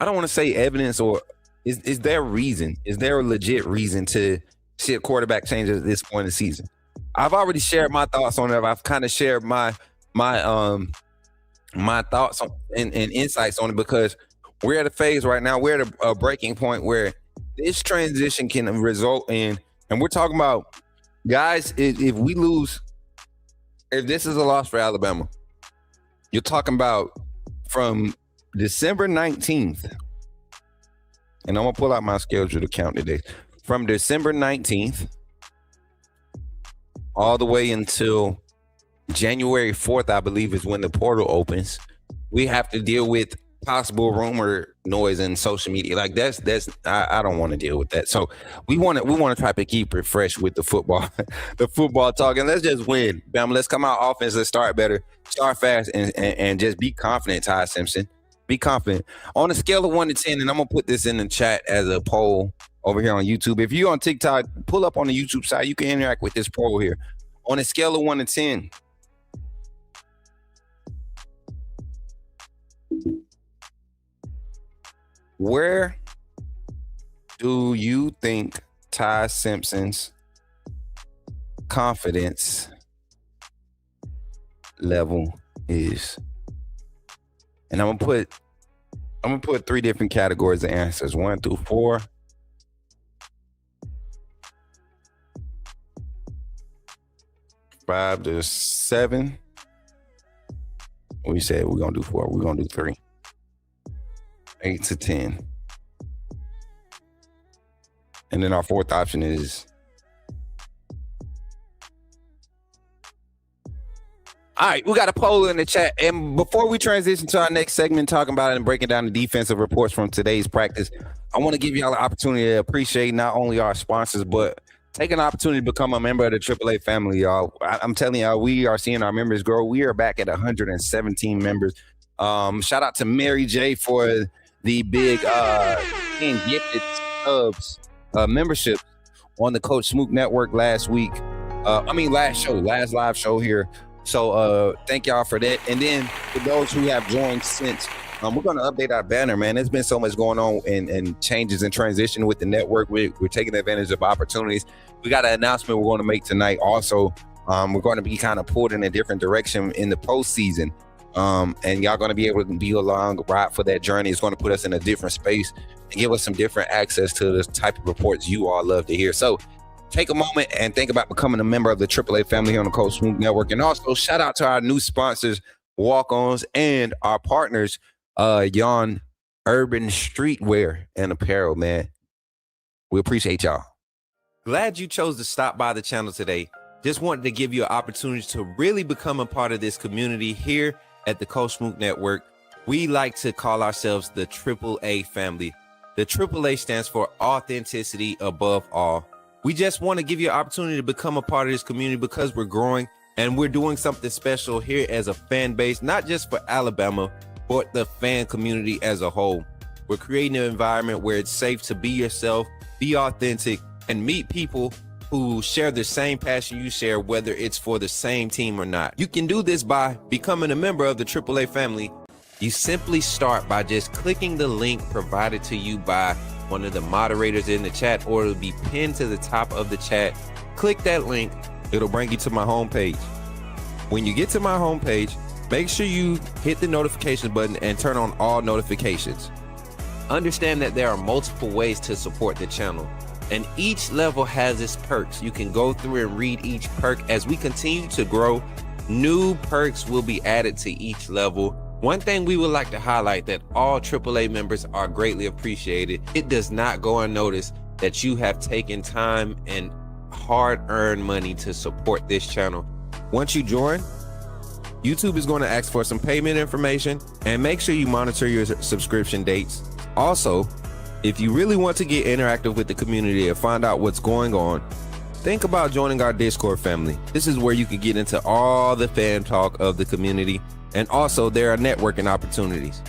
I don't want to say evidence, or is there a reason? Is there a legit reason to see a quarterback change at this point in the season? I've already shared my thoughts on it. I've kind of shared my thoughts and insights on it, because we're at a phase right now. We're at a breaking point where this transition can result in, and we're talking about, guys, if we lose, if this is a loss for Alabama, you're talking about from December 19th, and I'm going to pull out my schedule to count today. From December 19th all the way until January 4th, I believe, is when the portal opens. We have to deal with possible rumor noise in social media. Like that's I don't want to deal with that. So we want to try to keep it fresh with the football, the football talk, and let's just win. Bama, let's come out offense. Let's start better, start fast, and just be confident, Ty Simpson. Be confident. On a scale of 1 to 10, and I'm gonna put this in the chat as a poll over here on YouTube. If you're on TikTok, pull up on the YouTube side. You can interact with this poll here. On a scale of 1 to 10, where do you think Ty Simpson's confidence level is? And I'm gonna put 3 different categories of answers: 1 through 4. 5 to 7. We said we're gonna do 4. We're gonna do 3. 8 to 10. And then our 4th option is, all right, we got a poll in the chat. And before we transition to our next segment, talking about it and breaking down the defensive reports from today's practice, I want to give y'all an opportunity to appreciate not only our sponsors, but take an opportunity to become a member of the AAA family, y'all. I'm telling y'all, we are seeing our members grow. We are back at 117 members. Shout out to Mary J for the big being gifted subs membership on the Coach Smook Network last live show here. So thank y'all for that. And then for those who have joined since, we're going to update our banner, man. There's been so much going on and changes and transition with the network. We're taking advantage of opportunities. We got an announcement we're going to make tonight. Also, we're going to be kind of pulled in a different direction in the postseason. And y'all going to be able to be along ride for that journey. It's going to put us in a different space and give us some different access to the type of reports you all love to hear. So take a moment and think about becoming a member of the AAA family here on the Coach Smook Network. And also shout out to our new sponsors, Walk-Ons, and our partners, Yon Urban Streetwear and Apparel, man. We appreciate y'all. Glad you chose to stop by the channel today. Just wanted to give you an opportunity to really become a part of this community here at the Coach Smook Network. We like to call ourselves the AAA family. The AAA stands for authenticity above all. We just want to give you an opportunity to become a part of this community because we're growing and we're doing something special here as a fan base, not just for Alabama, but the fan community as a whole. We're creating an environment where it's safe to be yourself, be authentic, and meet people who share the same passion you share, whether it's for the same team or not. You can do this by becoming a member of the AAA family. You simply start by just clicking the link provided to you by one of the moderators in the chat, or it'll be pinned to the top of the chat. Click that link. It'll bring you to my homepage. When you get to my homepage, make sure you hit the notification button and turn on all notifications. Understand that there are multiple ways to support the channel, and each level has its perks. You can go through and read each perk. As we continue to grow, new perks will be added to each level. One thing we would like to highlight that all AAA members are greatly appreciated. It does not go unnoticed. that you have taken time and hard-earned money to support this channel. Once you join, YouTube is going to ask for some payment information, and make sure you monitor your subscription dates. Also, if you really want to get interactive with the community and find out what's going on, think about joining our Discord family. This is where you can get into all the fan talk of the community, and also there are networking opportunities.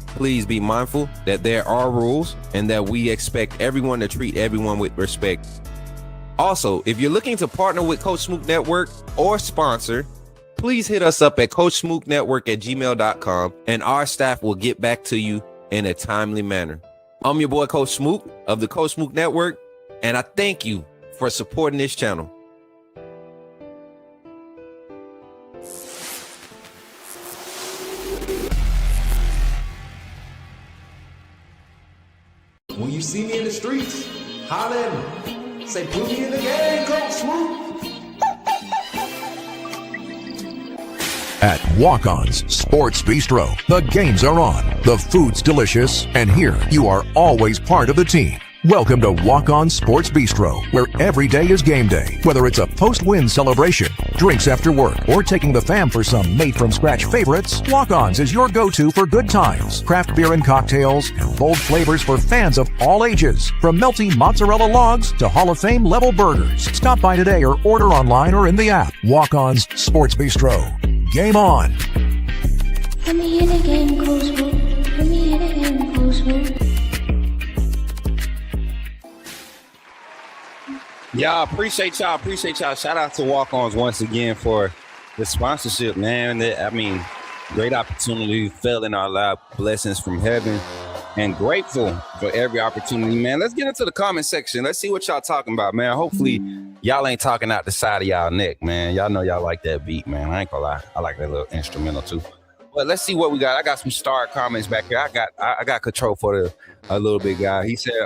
Please be mindful that there are rules and that we expect everyone to treat everyone with respect. Also, if you're looking to partner with Coach Smook Network or sponsor, please hit us up at coachsmooknetwork@gmail.com, and our staff will get back to you in a timely manner. I'm your boy, Coach Smook of the Coach Smook Network, and I thank you for supporting this channel. When you see me in the streets, holla at me. Say, put me in the game, Coach Smook. At Walk-On's Sports Bistro, the games are on, the food's delicious, and here you are always part of the team. Welcome to Walk-On Sports Bistro, where every day is game day. Whether it's a post-win celebration, drinks after work, or taking the fam for some made-from-scratch favorites, Walk-On's is your go-to for good times, craft beer and cocktails, and bold flavors for fans of all ages. From melty mozzarella logs to Hall of Fame level burgers. Stop by today or order online or in the app. Walk-On's Sports Bistro. Game on. Put me in the game, Coach Smook. Put me in the game, Coach Smook. Y'all, appreciate y'all. Shout out to Walk-Ons once again for the sponsorship, man. I mean, great opportunity fell in our lap, blessings from heaven, and grateful for every opportunity, man. Let's get into the comment section. Let's see what y'all talking about, man. Hopefully y'all ain't talking out the side of y'all neck, man. Y'all know y'all like that beat, man. I ain't gonna lie. I like that little instrumental too. But let's see what we got. I got some star comments back here. I got control for a little bit guy. He said,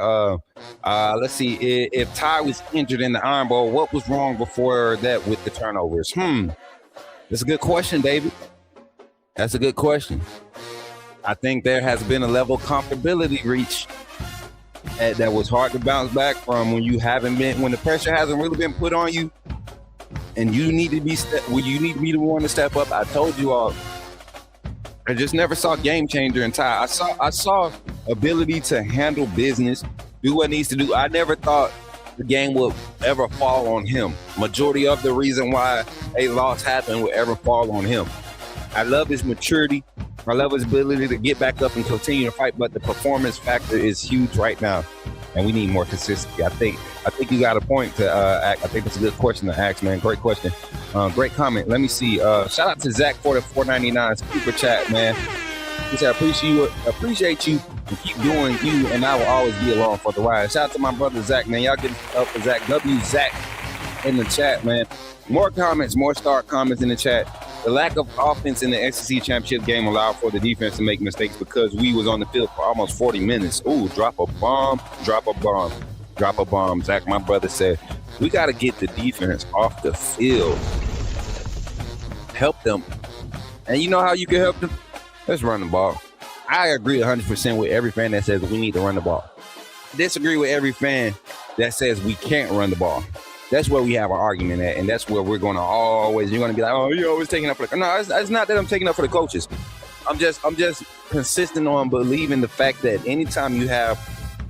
let's see, if Ty was injured in the Iron Bowl, what was wrong before that with the turnovers? That's a good question, David. That's a good question. I think there has been a level of comfortability reached that was hard to bounce back from when the pressure hasn't really been put on you, and you need to be the one to step up. I told you all. I just never saw game changer in Ty. I saw ability to handle business, do what needs to do. I never thought the game would ever fall on him. Majority of the reason why a loss happened would ever fall on him. I love his maturity. I love his ability to get back up and continue to fight, but the performance factor is huge right now, and we need more consistency. I think you got a point to ask. I think it's a good question to ask, man. Great question. Great comment. Let me see. Shout out to Zach for the $4.99 super chat, man. He said, appreciate you and keep doing you, and I will always be along for the ride. Shout out to my brother Zach, man. Y'all get up for Zach. Zach in the chat, man. More comments, more star comments in the chat. The lack of offense in the SEC championship game allowed for the defense to make mistakes because we was on the field for almost 40 minutes. Ooh, drop a bomb. Zach, my brother said, we got to get the defense off the field. Help them. And you know how you can help them? Let's run the ball. I agree 100% with every fan that says we need to run the ball. I disagree with every fan that says we can't run the ball. That's where we have our argument at, and that's where we're going to always. You're going to be like, "Oh, you're always taking up for the." No, it's not that I'm taking up for the coaches. I'm just consistent on believing the fact that anytime you have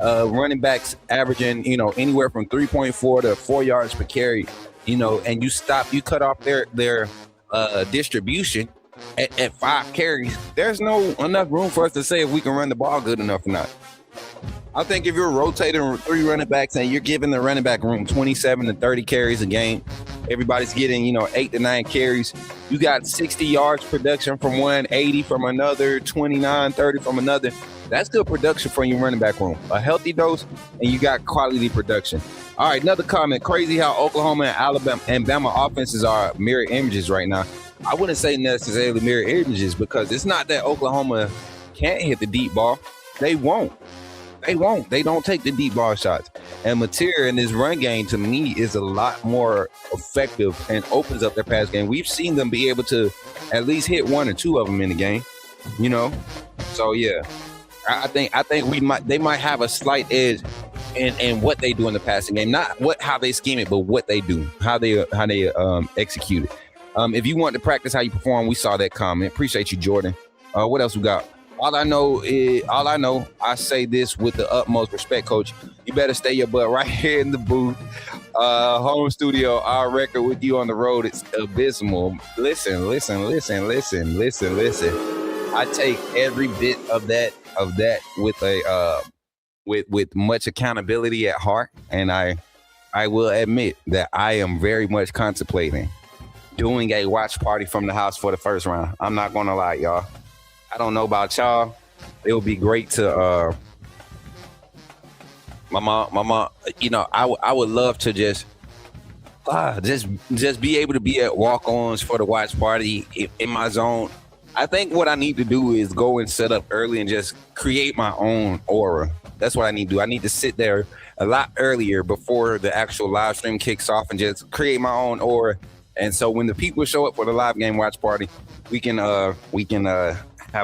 running backs averaging, anywhere from 3.4 to 4 yards per carry, and you cut off their distribution at 5 carries, there's no enough room for us to say if we can run the ball good enough or not. I think if you're rotating 3 running backs and you're giving the running back room 27 to 30 carries a game, everybody's getting, 8 to 9 carries. You got 60 yards production from one, 80 from another, 29, 30 from another. That's good production from your running back room. A healthy dose, and you got quality production. All right, another comment. Crazy how Oklahoma and Alabama and Bama offenses are mirror images right now. I wouldn't say necessarily mirror images because it's not that Oklahoma can't hit the deep ball. They won't. They don't take the deep ball shots. And Mateer in this run game, to me, is a lot more effective and opens up their pass game. We've seen them be able to at least hit 1 or 2 of them in the game, So, yeah, I think they might have a slight edge and what they do in the passing game, not how they scheme it, but what they do, how they execute it. If you want to practice how you perform, we saw that comment. Appreciate you, Jordan. What else we got? All I know, I say this with the utmost respect, Coach. You better stay your butt right here in the booth. Home studio, our record with you on the road, it's abysmal. Listen. I take every bit of that with much accountability at heart, and I will admit that I am very much contemplating doing a watch party from the house for the first round. I'm not gonna lie, y'all. I don't know about y'all. It would be great to my mom, you know, I would love to just be able to be at walk-ons for the watch party in my zone. I think what I need to do is go and set up early and just create my own aura. That's what I need to do. I need to sit there a lot earlier before the actual live stream kicks off and just create my own aura. And so when the people show up for the live game watch party, we can have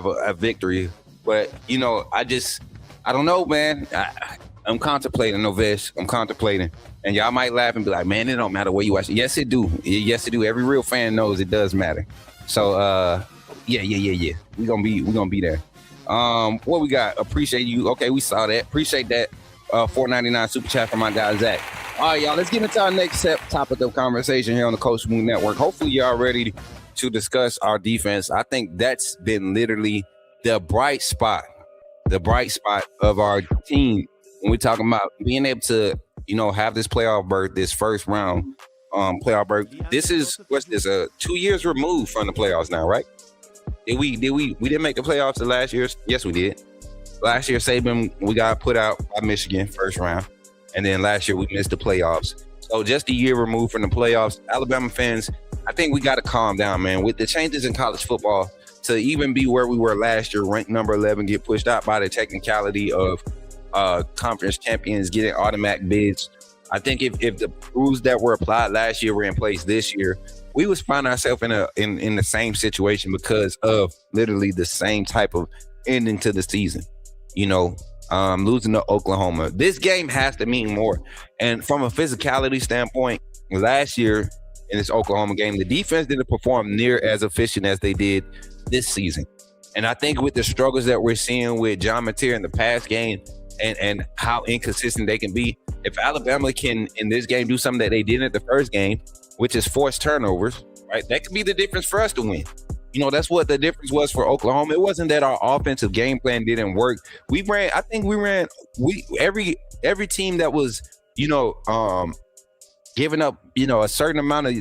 a victory. But, you know, I don't know, man. I'm contemplating, Novesh. I'm contemplating. And y'all might laugh and be like, man, it don't matter where you watch it. Yes, it do. Yes, it do. Every real fan knows it does matter. So, yeah. We're gonna be there. What we got? Appreciate you. Okay, we saw that. Appreciate that. $4.99 super chat from my guy Zach. All right, y'all. Let's get into our next topic of conversation here on the Coach Smook Network. Hopefully, y'all ready to discuss our defense. I think that's been literally the bright spot of our team when we're talking about being able to, you know, have this playoff berth, this first round playoff berth. This is 2 years removed from the playoffs now, right? We didn't make the playoffs the last year. Yes, we did. Last year, Saban, we got put out by Michigan first round. And then last year we missed the playoffs. So just a year removed from the playoffs. Alabama fans, I think we got to calm down, man. With the changes in college football, to even be where we were last year, ranked number 11, get pushed out by the technicality of conference champions getting automatic bids. I think if the rules that were applied last year were in place this year, we would find ourselves in the same situation because of literally the same type of ending to the season. You know, losing to Oklahoma. This game has to mean more. And from a physicality standpoint, last year in this Oklahoma game, the defense didn't perform near as efficient as they did this season. And I think with the struggles that we're seeing with John Mateer in the past game and how inconsistent they can be, if Alabama can, in this game, do something that they did at the first game, which is force turnovers, right? That could be the difference for us to win. You know, that's what the difference was for Oklahoma. It wasn't that our offensive game plan didn't work. Every team that was, you know, giving up, you know, a certain amount of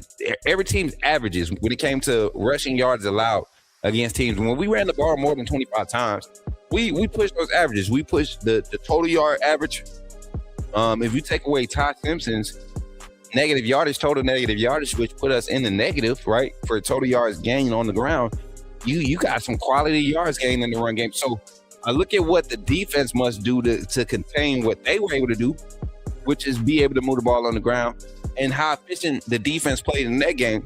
every team's averages when it came to rushing yards allowed against teams. When we ran the ball more than 25 times, we pushed those averages. We pushed the total yard average. If you take away Todd Simpson's total negative yardage, which put us in the negative, right, for total yards gained on the ground, you got some quality yards gained in the run game. So I look at what the defense must do to contain what they were able to do, which is be able to move the ball on the ground, and how efficient the defense played in that game.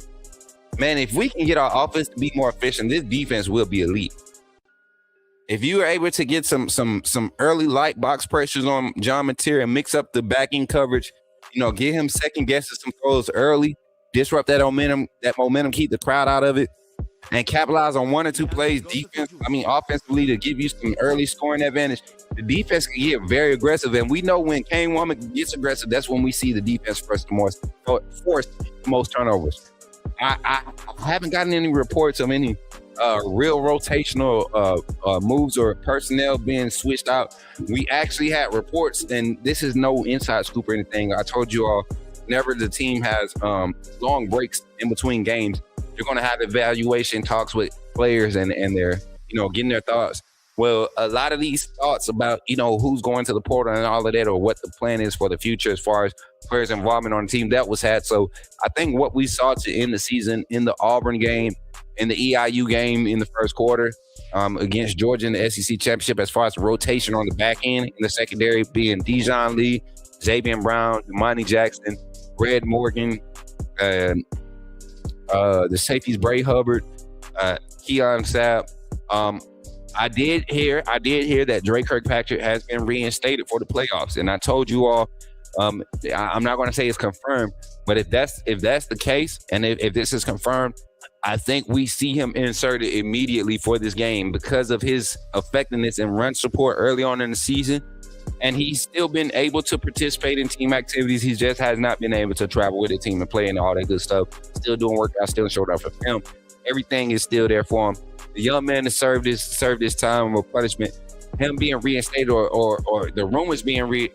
Man, if we can get our offense to be more efficient, this defense will be elite. If you are able to get some early light box pressures on John Mateer and mix up the backing coverage, you know, get him second guesses some throws early, disrupt that momentum, keep the crowd out of it, and capitalize on one or two plays offensively to give you some early scoring advantage. The defense can get very aggressive, and we know when Kane Womack gets aggressive, that's when we see the defense force the most turnovers. I haven't gotten any reports of any real rotational moves or personnel being switched out. We actually had reports, and this is no inside scoop or anything. I told you all, whenever the team has long breaks in between games, you're going to have evaluation talks with players and they're, you know, getting their thoughts. Well, a lot of these thoughts about, you know, who's going to the portal and all of that, or what the plan is for the future as far as players' involvement on the team, that was had. So I think what we saw to end the season in the Auburn game, in the EIU game in the first quarter against Georgia in the SEC championship, as far as rotation on the back end in the secondary, being Dijon Lee, Xavier Brown, Imani Jackson, Red Morgan, the safeties Bray Hubbard, Keon Sapp. I did hear that Drake Kirkpatrick has been reinstated for the playoffs, and I told you all. I'm not going to say it's confirmed, but if that's the case, and if this is confirmed, I think we see him inserted immediately for this game because of his effectiveness and run support early on in the season. And he's still been able to participate in team activities. He just has not been able to travel with the team and play and all that good stuff. Still doing workouts, still showed up for him. Everything is still there for him. The young man has served his time of punishment. Him being reinstated or the rumors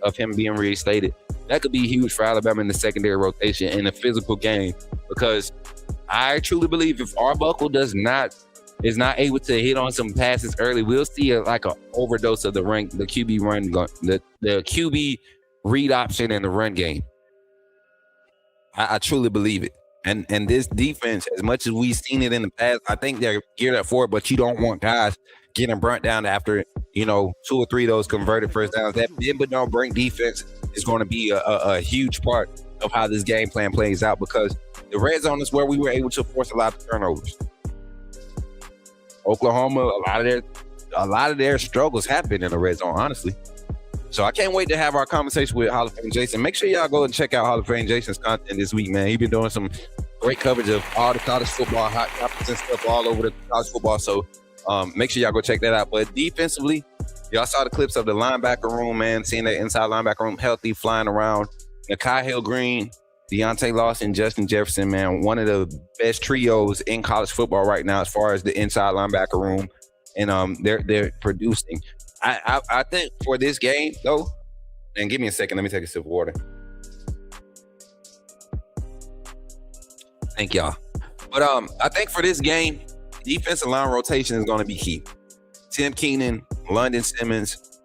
of him being reinstated, that could be huge for Alabama in the secondary rotation in a physical game, because I truly believe if Arbuckle is not able to hit on some passes early, we'll see an overdose of the QB run, the QB read option in the run game. I truly believe it. And this defense, as much as we've seen it in the past, I think they're geared up for it, but you don't want guys getting burnt down after, 2 or 3 of those converted first downs. That bend but don't break defense is going to be a huge part of how this game plan plays out, because the red zone is where we were able to force a lot of turnovers. Oklahoma, a lot of their struggles have been in the red zone, honestly. So I can't wait to have our conversation with Hall of Fame Jason. Make sure y'all go and check out Hall of Fame Jason's content this week, man. He's been doing some great coverage of all the college football, hot topics and stuff all over the college football. So make sure y'all go check that out. But defensively, y'all saw the clips of the linebacker room, man. Seeing that inside linebacker room healthy, flying around. Nakai Hill-Green, Deontay Lawson, Justin Jefferson, man. One of the best trios in college football right now as far as the inside linebacker room. And they're producing. I think for this game, though, and give me a second. Let me take a sip of water. Thank y'all. But I think for this game, defensive line rotation is going to be key. Tim Keenan, London Simmons,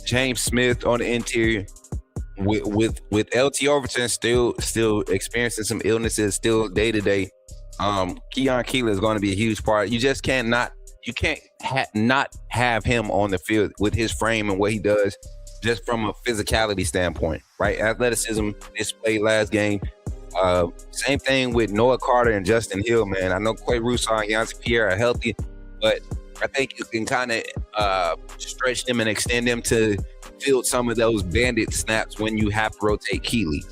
James Smith on the interior. With LT Overton still experiencing some illnesses, still day to day. Keon Keeler is going to be a huge part. You just not have him on the field with his frame and what he does, just from a physicality standpoint, right? Athleticism displayed last game. Same thing with Noah Carter and Justin Hill, man. I know Quay Rousseau and Yancey Pierre are healthy, but I think you can kind of stretch them and extend them to field some of those bandit snaps when you have to rotate Keeley,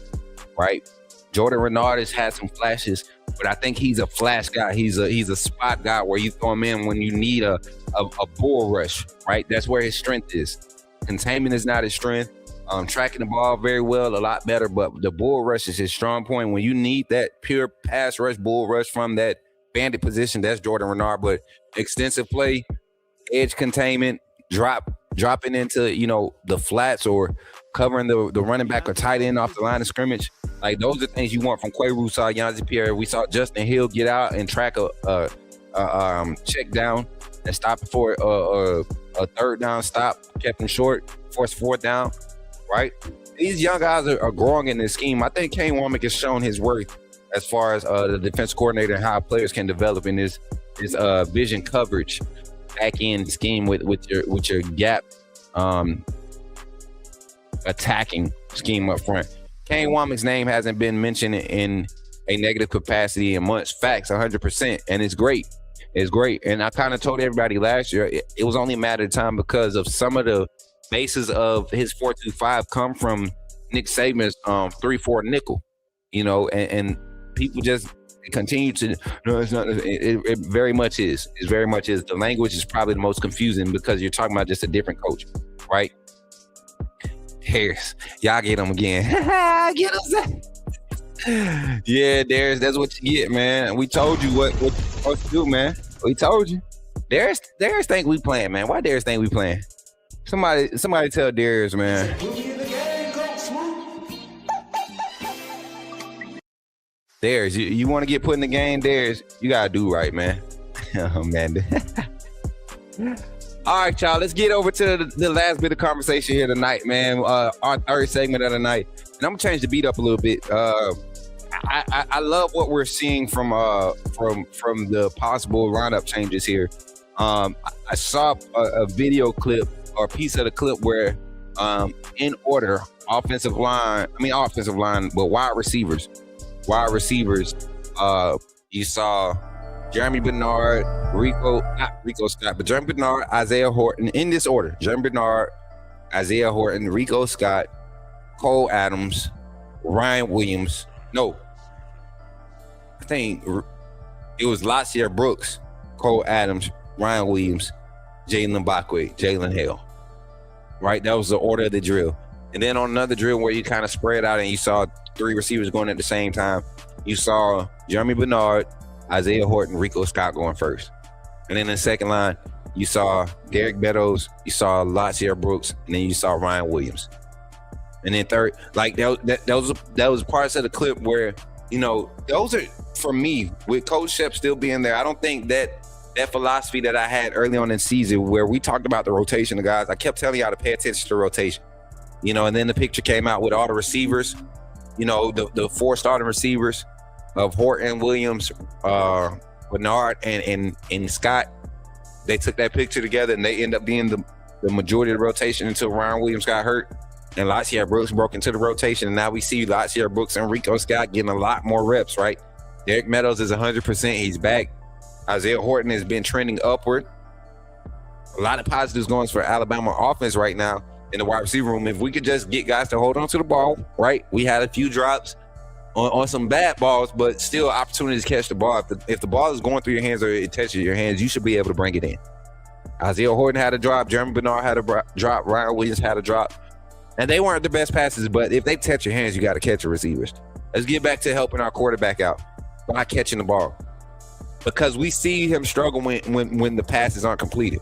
right? Jordan Renard has had some flashes, but I think he's a flash guy. He's a spot guy where you throw him in when you need a bull rush, right? That's where his strength is. Containment is not his strength. Tracking the ball very well, a lot better, but the bull rush is his strong point. When you need that pure pass rush, bull rush from that bandit position, that's Jordan Renard. But extensive play, edge containment, dropping into the flats or covering the running back or tight end off the line of scrimmage. Like, those are things you want from Quay Rousseau, Yancey Pierre. We saw Justin Hill get out and track a check down and stop it for a third down stop, kept him short, forced fourth down, right? These young guys are growing in this scheme. I think Kane Womack has shown his worth as far as the defense coordinator and how players can develop in this vision coverage back end scheme with your gap attacking scheme up front. Kane Womack's name hasn't been mentioned in a negative capacity in months. Facts, 100%, and it's great. It's great. And I kind of told everybody last year it was only a matter of time because of some of the bases of his 4-2-5 come from Nick Saban's 3-4 nickel, and people just continue to. No, it's not. It very much is. It very much is. The language is probably the most confusing because you're talking about just a different coach, right? Harris, y'all get him again. Get him. Yeah, Darius, that's what you get, man. We told you what you're supposed to do, man. We told you. Darius think we playing, man. Why Darius think we playing? Somebody tell Darius, man. Darius, you want to get put in the game, Darius? You gotta do right, man. Oh, man. All right, y'all. Let's get over to the last bit of conversation here tonight, man. Our third segment of the night, and I'm gonna change the beat up a little bit. I love what we're seeing from the possible lineup changes here. I saw a video clip or a piece of the clip where, in order, offensive line, but wide receivers. You saw Jeremy Bernard, not Rico Scott, but Jeremy Bernard, Isaiah Horton, in this order. Jeremy Bernard, Isaiah Horton, Rico Scott, Cole Adams, Ryan Williams. No, I think it was Lacier Brooks, Cole Adams, Ryan Williams, Jalen Bakwe, Jalen Hale. Right? That was the order of the drill. And then on another drill where you kind of spread out and you saw 3 receivers going at the same time, you saw Jeremy Bernard, Isaiah Horton, Rico Scott going first. And then in the second line, you saw Derek Meadows, you saw Lacier Brooks, and then you saw Ryan Williams. And then third, like that was parts of the clip where, you know, those are, for me, with Coach Shep still being there, I don't think that philosophy that I had early on in the season where we talked about the rotation of guys, I kept telling y'all to pay attention to rotation. You know, and then the picture came out with all the receivers, you know, the 4 starting receivers of Horton, Williams, Bernard, and Scott. They took that picture together and they end up being the majority of the rotation until Ryan Williams got hurt and Lacier Brooks broke into the rotation. And now we see Lacier Brooks and Rico Scott getting a lot more reps, right? Derek Meadows is 100%. He's back. Isaiah Horton has been trending upward. A lot of positives going for Alabama offense right now in the wide receiver room. If we could just get guys to hold on to the ball, right? We had a few drops on some bad balls, but still opportunities to catch the ball. If the ball is going through your hands or it touches your hands, you should be able to bring it in. Isaiah Horton had a drop. Jeremy Bernard had a drop. Ryan Williams had a drop. And they weren't the best passes, but if they touch your hands, you got to catch your receivers. Let's get back to helping our quarterback out by catching the ball. Because we see him struggle when the passes aren't completed.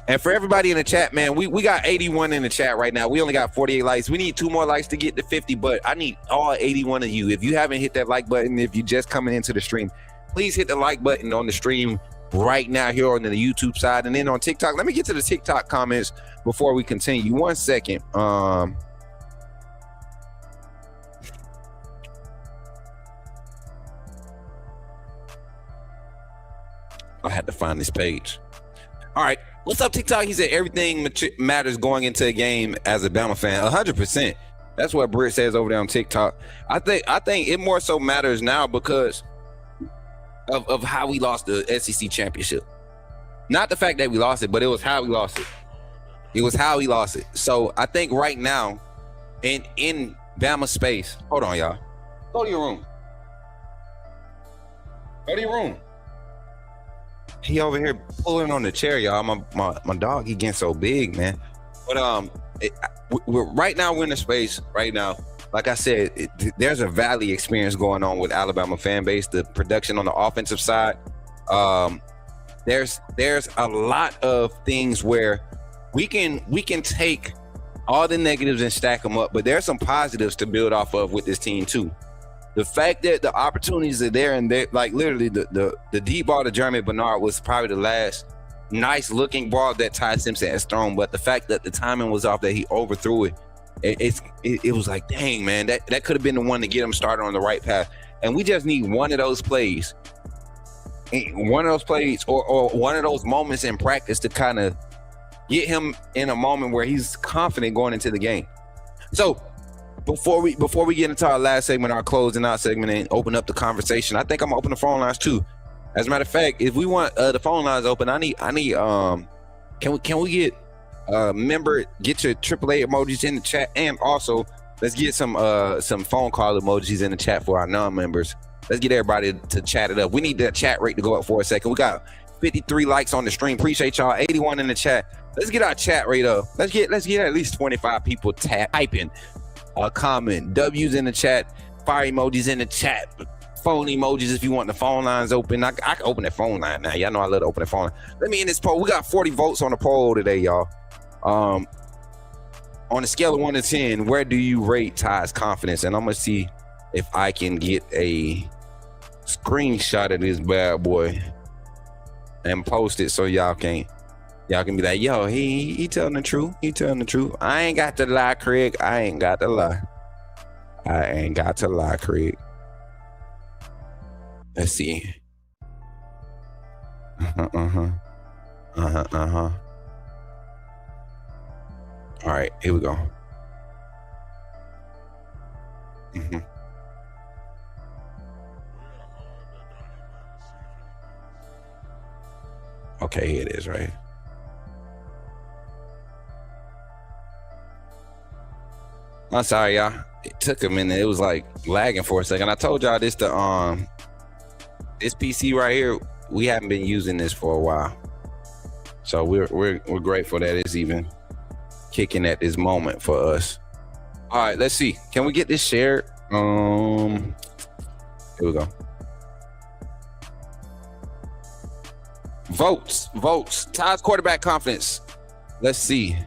And for everybody in the chat, man, we got 81 in the chat right now. We only got 48 likes. We need 2 more likes to get to 50, but I need all 81 of you. If you haven't hit that like button, if you're just coming into the stream, please hit the like button on the stream right now here on the YouTube side. And then on TikTok, let me get to the TikTok comments before we continue. 1 second. I had to find this page. All right. What's up, TikTok? He said everything matters going into a game as a Bama fan. 100%. That's what Britt says over there on TikTok. I think it more so matters now because of how we lost the SEC championship. Not the fact that we lost it, but it was how we lost it. It was how we lost it. So I think right now, in Bama space, hold on, y'all. Go to your room. Go to your room. He over here pulling on the chair, y'all. My dog, he getting so big, man. But we're right now we're in a space right now. Like I said, there's a valley experience going on with Alabama fan base. The production on the offensive side, there's a lot of things where we can take all the negatives and stack them up, but there's some positives to build off of with this team too. The fact that the opportunities are there, and like literally the deep ball to Jeremy Bernard was probably the last nice looking ball that Ty Simpson has thrown. But the fact that the timing was off, that he overthrew it, it was like, dang, man, that could have been the one to get him started on the right path. And we just need one of those plays, or one of those moments in practice to kind of get him in a moment where he's confident going into the game. So before we get into our last segment, our closing out segment, and open up the conversation, I think I'm gonna open the phone lines too. As a matter of fact, if we want the phone lines open, I need can we get member, get your AAA emojis in the chat, and also let's get some phone call emojis in the chat for our non-members. Let's get everybody to chat it up. We need that chat rate to go up for a second. We got 53 likes on the stream. Appreciate y'all. 81 in the chat. Let's get our chat rate up. Let's get at least 25 people typing a comment. W's in the chat, fire emojis in the chat, phone emojis if you want the phone lines open. I can open that phone line now. Y'all know I love to open the phone line. Let me in this poll. We got 40 votes on the poll today, y'all. On a scale of 1 to 10, where do you rate Ty's confidence? And I'm gonna see if I can get a screenshot of this bad boy and post it so y'all can be like, yo, he telling the truth. He telling the truth. I ain't got to lie, Craig. I ain't got to lie, Craig. Let's see. All right, here we go. Okay, here it is, right? I'm sorry, y'all. It took a minute. It was like lagging for a second. I told y'all this this PC right here, we haven't been using this for a while. So we're grateful that it's even kicking at this moment for us. All right, let's see. Can we get this shared? Here we go. Votes. Ty's quarterback confidence. Let's see.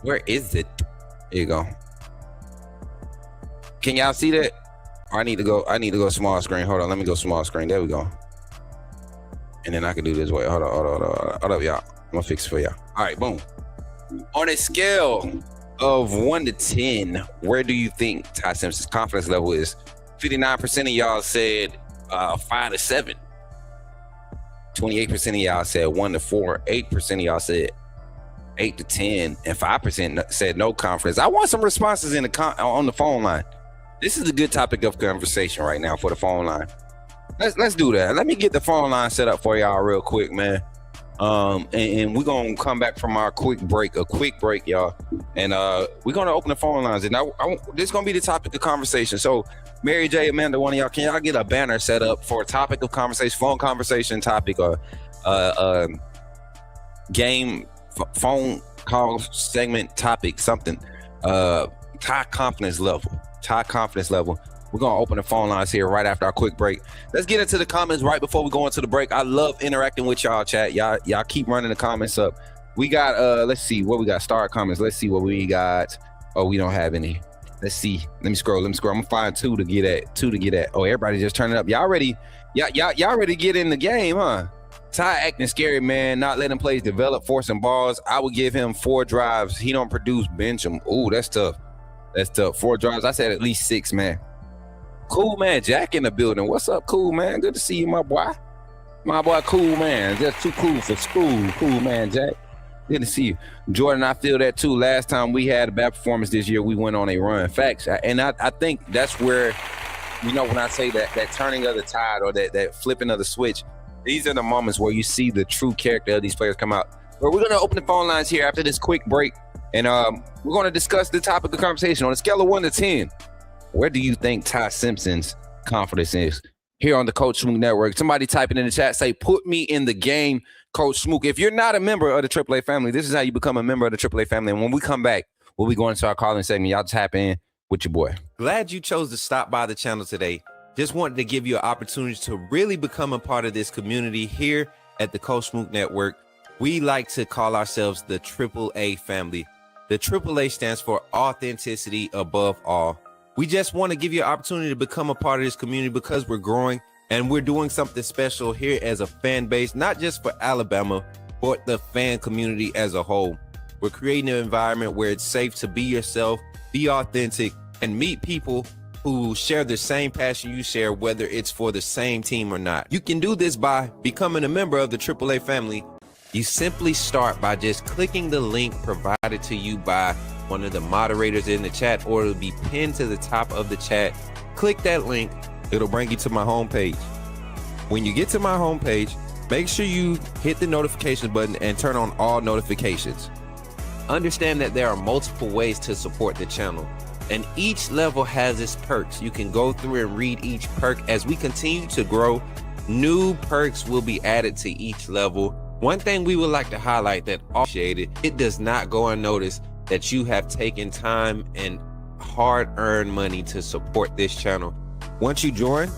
Where is it? Here you go. Can y'all see that? I need to go small screen. Hold on, let me go small screen. There we go. And then I can do this way. Hold up, y'all. I'm gonna fix it for y'all. All right, boom. On a scale of 1 to 10, where do you think Ty Simpson's confidence level is? 59% of y'all said 5 to 7. 28% of y'all said 1 to 4. 8% of y'all said 8 to 10, and 5% said no confidence. I want some responses in on the phone line. This is a good topic of conversation right now for the phone line. Let's do that. Let me get the phone line set up for y'all real quick, man. And we're gonna come back from our quick break, y'all. And we're gonna open the phone lines. And this is gonna be the topic of conversation. So Mary J, Amanda, one of y'all, can y'all get a banner set up for a topic of conversation, phone conversation topic, or game phone call segment topic, something. Ty confidence level. We're gonna open the phone lines here right after our quick break. Let's get into the comments right before we go into the break. I love interacting with y'all, chat. Y'all keep running the comments up. We got let's see what we got. Start comments. Let's see what we got. Oh, we don't have any. Let's see. Let me scroll. I'm gonna find two to get at. Oh, everybody just turning up. Y'all ready to get in the game, huh? Ty acting scary, man. Not letting plays develop, forcing balls. I would give him 4 drives. He don't produce, bench him. Ooh, that's tough. 4 drives. I said at least 6, man. Cool, man. Jack in the building. What's up, cool, man? Good to see you, my boy. My boy, cool, man. Just too cool for school. Cool, man, Jack. Good to see you. Jordan, I feel that too. Last time we had a bad performance this year, we went on a run. Facts. And I think that's where, when I say that turning of the tide or that flipping of the switch, these are the moments where you see the true character of these players come out. But we're going to open the phone lines here after this quick break. And we're going to discuss the topic of conversation on a scale of 1 to 10. Where do you think Ty Simpson's confidence is? Here on the Coach Smook Network. Somebody type it in the chat, say, put me in the game, Coach Smook. If you're not a member of the AAA family, this is how you become a member of the AAA family. And when we come back, we'll be going to our calling segment. Y'all tap in with your boy. Glad you chose to stop by the channel today. Just wanted to give you an opportunity to really become a part of this community here at the Coach Smook Network. We like to call ourselves the AAA family. The AAA stands for authenticity above all. We just want to give you an opportunity to become a part of this community because we're growing and we're doing something special here as a fan base, not just for Alabama, but the fan community as a whole. We're creating an environment where it's safe to be yourself, be authentic, and meet people who share the same passion you share, whether it's for the same team or not. You can do this by becoming a member of the AAA family. You simply start by just clicking the link provided to you by one of the moderators in the chat, or it'll be pinned to the top of the chat. Click that link. It'll bring you to my homepage. When you get to my homepage, make sure you hit the notification button and turn on all notifications. Understand that there are multiple ways to support the channel, and each level has its perks. You can go through and read each perk. As we continue to grow, new perks will be added to each level. One thing we would like to highlight that appreciated, it does not go unnoticed that you have taken time and hard-earned money to support this channel. Once you join,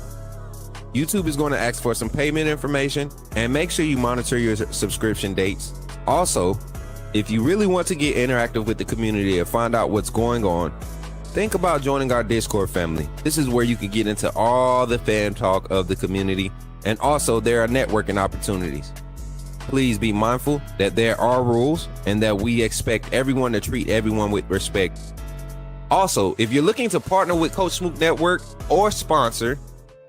YouTube is going to ask for some payment information, and make sure you monitor your subscription dates. Also, if you really want to get interactive with the community and find out what's going on, think about joining our Discord family. This is where you can get into all the fan talk of the community, and also there are networking opportunities. Please be mindful that there are rules and that we expect everyone to treat everyone with respect. Also, if you're looking to partner with Coach Smook Network or sponsor,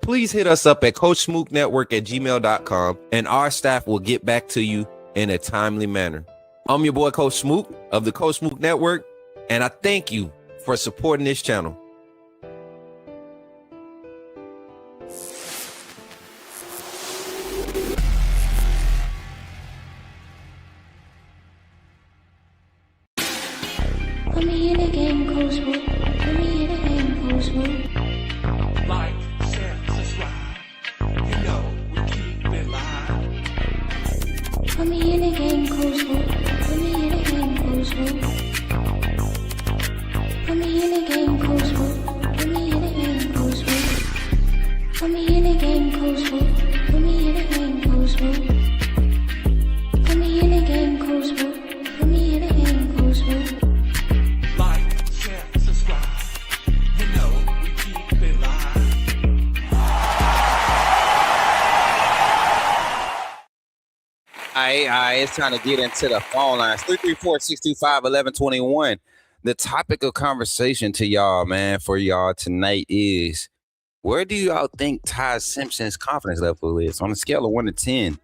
please hit us up at coachsmooknetwork@gmail.com and our staff will get back to you in a timely manner. I'm your boy, Coach Smook of the Coach Smook Network, and I thank you for supporting this channel. right. It's time to get into the phone lines. 334-625-1121. The topic of conversation to y'all, man, for y'all tonight is, where do y'all think Ty Simpson's confidence level is on a scale of 1 to 10?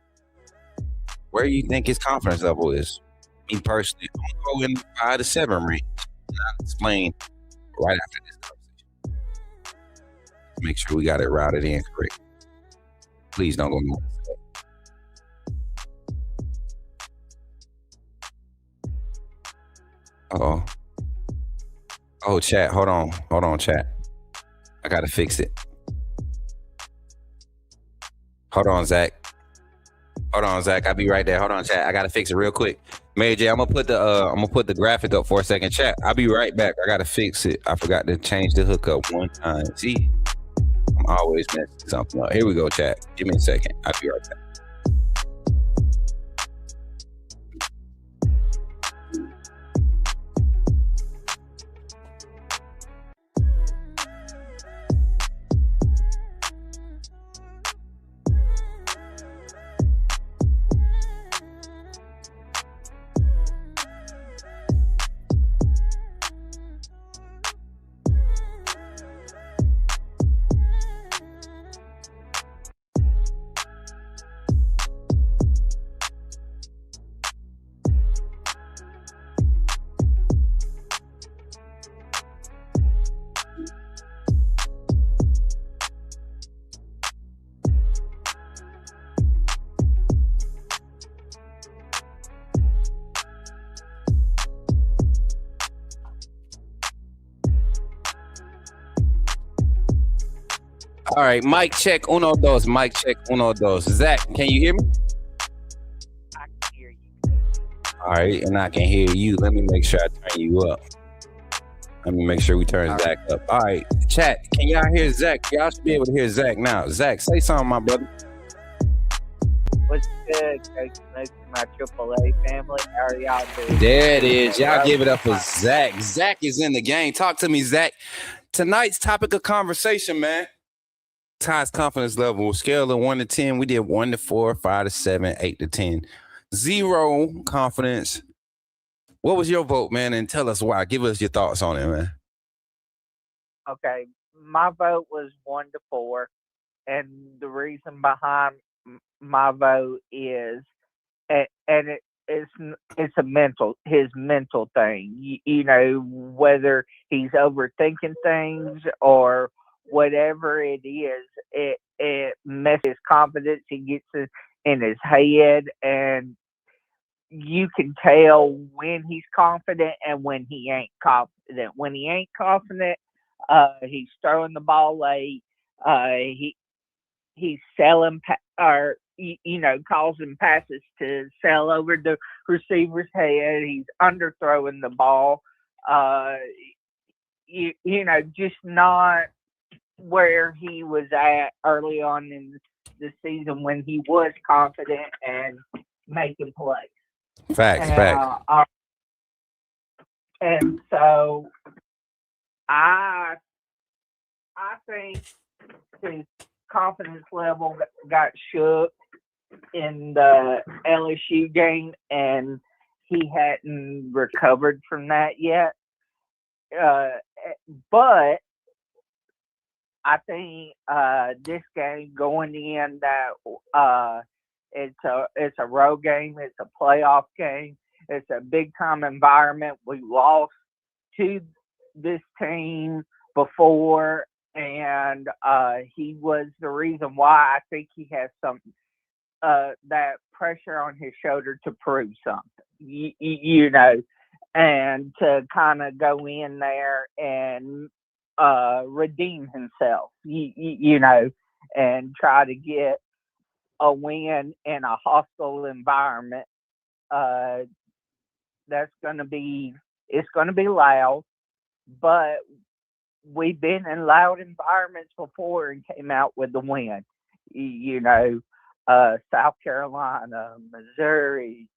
Where do you think his confidence level is? Me personally, I'm gonna go in 5 to 7 range. I'll explain right after this conversation. Make sure we got it routed in correct. Please don't go north. Uh-oh. Oh, chat. Hold on, chat. I gotta fix it. Hold on, Zach. I'll be right there. Hold on, chat. I gotta fix it real quick. Mary J, I'm gonna put the graphic up for a second. Chat. I'll be right back. I gotta fix it. I forgot to change the hookup one time. See, I'm always messing something up. Here we go, chat. Give me a second. I'll be right back. All right, mic check, uno, dos. Mic check, uno, dos. Zach, can you hear me? I can hear you. All right, and I can hear you. Let me make sure I turn you up. Let me make sure we turn Zach up. All right, chat, can y'all hear Zach? Y'all should be able to hear Zach now. Zach, say something, my brother. What's good, Coach Smook, my AAA family? How are y'all doing? There it is. Y'all give it up for Zach. Zach is in the game. Talk to me, Zach. Tonight's topic of conversation, man. Ty's confidence level, scale of 1 to 10. We did 1 to 4, 5 to 7, 8 to 10. 0 confidence. What was your vote, man? And tell us why. Give us your thoughts on it, man. Okay, my vote was 1 to 4, and the reason behind my vote is, it's his mental thing. You know, whether he's overthinking things or whatever it is, it messes his confidence. He gets it in his head, and you can tell when he's confident and when he ain't confident. When he ain't confident, he's throwing the ball late. He's selling causing passes to sell over the receiver's head. He's underthrowing the ball. Just not where he was at early on in the season when he was confident and making plays. Facts. And so I think his confidence level got shook in the LSU game, and he hadn't recovered from that yet. But I think this game going in, that it's a road game, it's a playoff game, it's a big time environment. We lost to this team before, and he was the reason why. I think he has some that pressure on his shoulder to prove something, and to kind of go in there and redeem himself, and try to get a win in a hostile environment. It's going to be loud, but we've been in loud environments before and came out with the win. South Carolina, Missouri,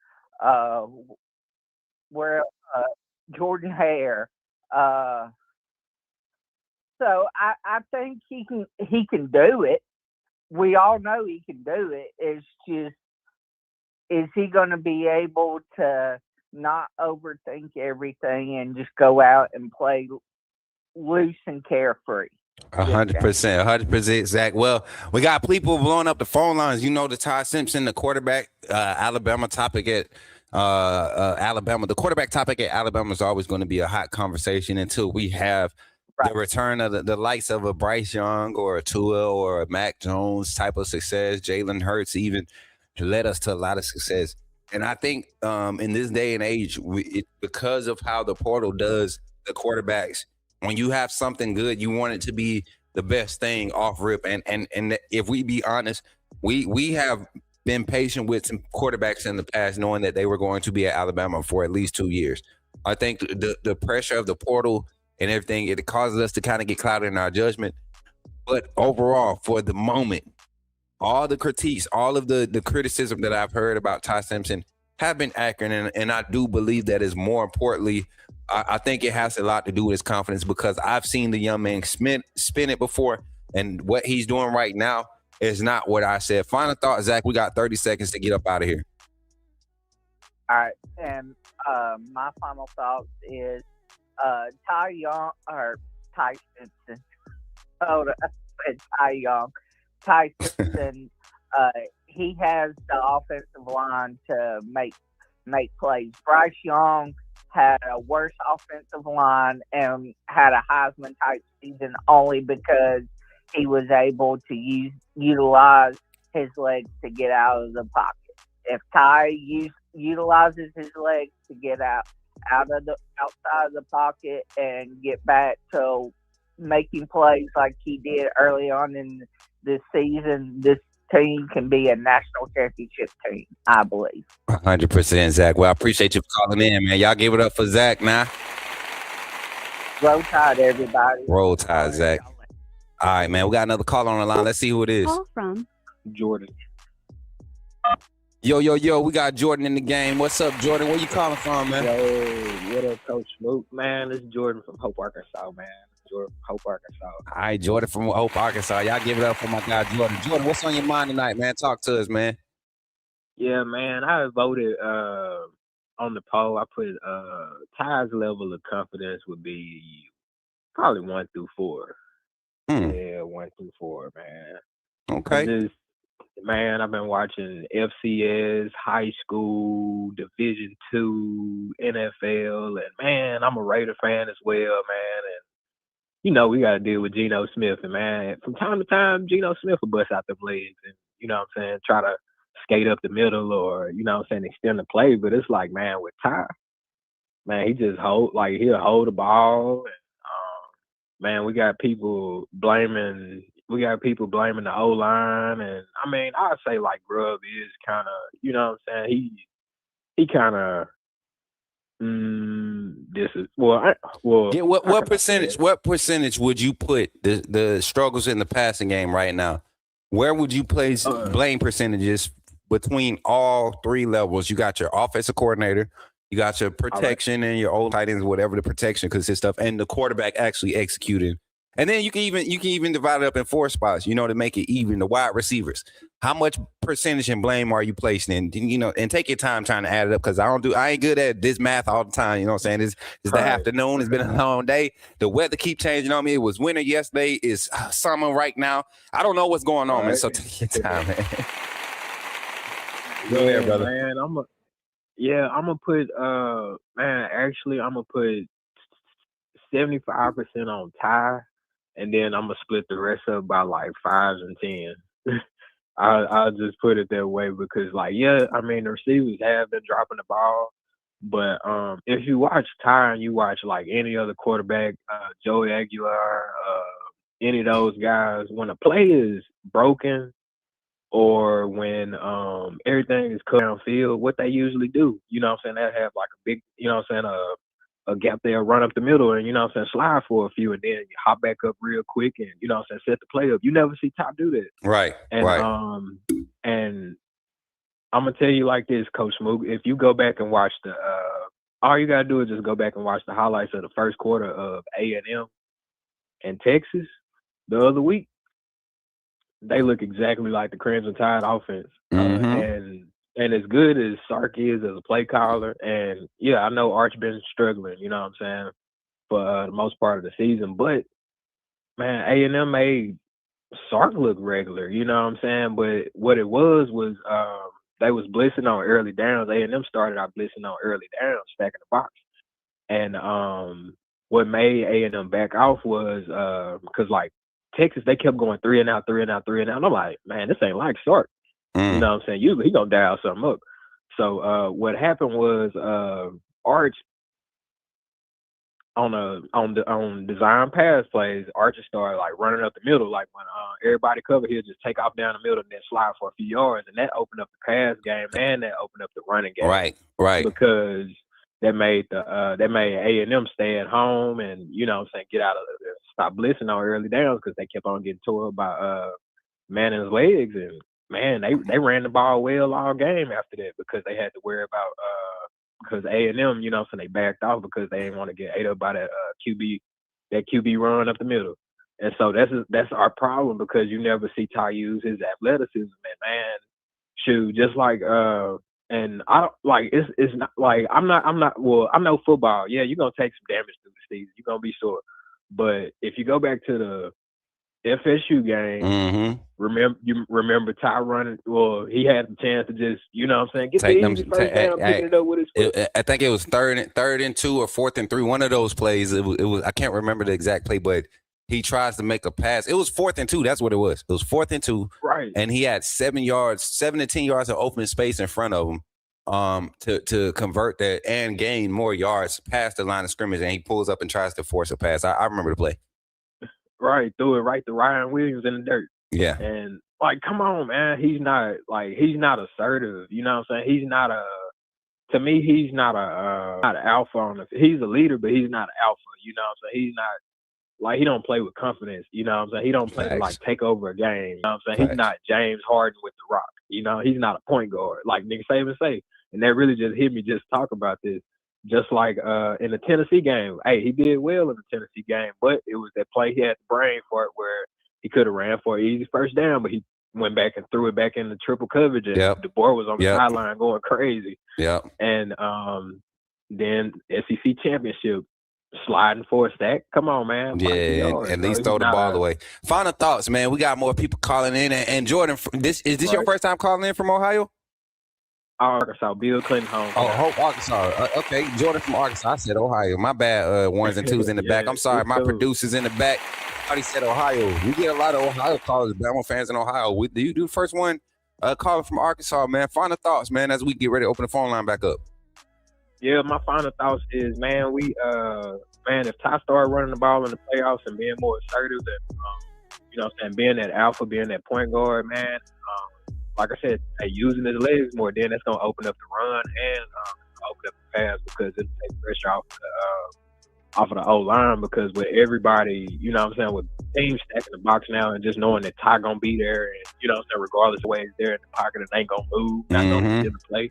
Jordan Hare. So I think he can do it. We all know he can do it. is he going to be able to not overthink everything and just go out and play loose and carefree? 100%, 100%, Zach. Well, we got people blowing up the phone lines. You know, the Ty Simpson, the quarterback, Alabama topic at Alabama. The quarterback topic at Alabama is always going to be a hot conversation until we have the return of the likes of a Bryce Young or a Tua or a Mac Jones type of success. Jalen Hurts even led us to a lot of success. And I think in this day and age, because of how the portal does the quarterbacks, when you have something good, you want it to be the best thing off rip. And if we be honest, we have been patient with some quarterbacks in the past, knowing that they were going to be at Alabama for at least 2 years. I think the pressure of the portal and everything, it causes us to kind of get clouded in our judgment. But overall, for the moment, all the critiques, all of the criticism that I've heard about Ty Simpson have been accurate. And I do believe that is more importantly, I think it has a lot to do with his confidence, because I've seen the young man spin it before, and what he's doing right now is not what I said. Final thought, Zach, we got 30 seconds to get up out of here. All right. And my final thought is Ty Young or Ty Simpson. Oh, I said Ty Young. Ty Simpson, he has the offensive line to make plays. Bryce Young had a worse offensive line and had a Heisman type season only because he was able to utilize his legs to get out of the pocket. If Ty utilizes his legs to get outside of the pocket and get back to making plays like he did early on in this season, this team can be a national championship team, I believe. 100%, Zach. Well, I appreciate you calling in, man. Y'all give it up for Zach now. Roll Tide, everybody. Roll Tide, Zach. All right, man. We got another call on the line. Let's see who it is. Call from Jordan. Yo. We got Jordan in the game. What's up, Jordan? Where you calling from, man? Yo, what up, Coach Smook? Man, this is Jordan from Hope, Arkansas, man. Jordan from Hope, Arkansas. All right, Jordan from Hope, Arkansas. Y'all give it up for my guy, Jordan. Jordan, what's on your mind tonight, man? Talk to us, man. Yeah, man, I voted on the poll. I put Ty's level of confidence would be probably 1 through 4. Yeah, 1 through 4, man. Okay. Man, I've been watching FCS, high school, Division II, NFL, and man, I'm a Raider fan as well, man. And you know, we got to deal with Geno Smith, and man, from time to time, Geno Smith will bust out the legs, and you know what I'm saying, try to skate up the middle, or you know what I'm saying, extend the play. But it's like, man, with Ty, man, he just he'll hold the ball, and man, we got people blaming the O line, and I mean, I'd say like Grubb is kind of, you know what I'm saying, he kind of. This is what percentage would you put the struggles in the passing game right now? Where would you place blame percentages between all three levels? You got your offensive coordinator, you got your protection, and your old tight ends, whatever the protection consists of, and the quarterback actually executing. And then you can even divide it up in 4 spots, you know, to make it even. The wide receivers, how much percentage and blame are you placing in? You know, and take your time trying to add it up, because I ain't good at this math all the time. You know what I'm saying? It's the afternoon. It's been a long day. The weather keep changing on me. It was winter yesterday. It's summer right now. I don't know what's going on, man. So take your time, man. Go ahead, brother. Man, I'm gonna put I'm gonna put 75% on Ty. And then I'm gonna split the rest up by like 5s and 10s. I'll just put it that way, because like, yeah, I mean, the receivers have been dropping the ball, but if you watch Ty and you watch like any other quarterback, Joey Aguilar, any of those guys, when a play is broken or when everything is cut downfield, what they usually do, you know what I'm saying, they have like a big, you know what I'm saying, a gap there, run up the middle, and you know what I'm saying, slide for a few, and then you hop back up real quick, and you know what I'm saying, set the play up. You never see Ty do that. Right. And and I'm gonna tell you like this, Coach Smook, if you go back and watch all you gotta do is just go back and watch the highlights of the first quarter of A&M and Texas the other week. They look exactly like the Crimson Tide offense. And And as good as Sark is as a play caller, and yeah, I know Arch been struggling, you know what I'm saying, for the most part of the season. But man, A&M made Sark look regular, you know what I'm saying. But what it was they was blitzing on early downs. A&M started out blitzing on early downs, stacking the box. And what made A&M back off was because like Texas, they kept going 3 and out, 3 and out, 3 and out. And I'm like, man, this ain't like Sark. You know what I'm saying? Usually he gonna dial something up. So what happened was Arch on design pass plays, Arch just started like running up the middle, like when everybody cover, he'll just take off down the middle and then slide for a few yards, and that opened up the pass game and that opened up the running game. Right. Because that made A&M stay at home and, you know what I'm saying, get out of it, stop blitzing on early downs because they kept on getting tore up by Manning's legs. And man, they ran the ball well all game after that because they had to worry about because A&M, you know what I'm saying, they backed off because they didn't want to get ate up by that QB run up the middle. And so that's our problem because you never see Ty use his athleticism. And man, shoot, just like and I don't like it's not like I'm not well, I know football. Yeah, you're gonna take some damage through the season. You're gonna be sore. But if you go back to the FSU game, remember Ty running, well, he had the chance to just, you know what I'm saying, get the easy first down, picking it up with his foot. I think it was third and 2 or 4th and 3. One of those plays. It was I can't remember the exact play, but he tries to make a pass. It was 4th and 2. That's what it was. It was 4th and 2. Right. And he had 7 to 10 yards of open space in front of him to convert that and gain more yards past the line of scrimmage. And he pulls up and tries to force a pass. I remember the play. Right. Threw it right to Ryan Williams in the dirt. Yeah. And like, come on, man. He's not assertive. You know what I'm saying? He's not to me, he's not an alpha on the, he's a leader, but he's not an alpha. You know what I'm saying? He's not, like, he don't play with confidence. You know what I'm saying? He don't play to, like, take over a game. You know what I'm saying? He's not James Harden with the rock. You know, he's not a point guard, like Nick Saban say. And that really just hit me just talk about this. Just like in the Tennessee game. Hey, he did well in the Tennessee game, but it was that play he had the brain for it where he could have ran for an easy first down, but he went back and threw it back into triple coverage, and DeBoer was on the sideline going crazy. And then SEC championship, sliding for a stack. Come on, man. Yeah, at least throw the ball away. Final thoughts, man. We got more people calling in. And Jordan, is this your first time calling in from Ohio? Arkansas, Bill Clinton home. Oh, Hope, Arkansas. Okay, Jordan from Arkansas. I said Ohio. My bad. Ones and twos in the back. I'm sorry. My producer's in the back. I already said Ohio. We get a lot of Ohio callers, Bama fans in Ohio. Do you do the first one? Calling from Arkansas, man. Final thoughts, man, as we get ready to open the phone line back up. Yeah, my final thoughts is, man, if Ty started running the ball in the playoffs and being more assertive and, you know what I'm saying, being that alpha, being that point guard, man, like I said, using his legs more, then that's going to open up the run and open up the pass because it'll take pressure off of the O-line because with everybody, you know what I'm saying, with teams stacking the box now and just knowing that Ty going to be there and, you know what I'm saying, regardless of where he's there in the pocket and ain't going to move, not going to get in the play.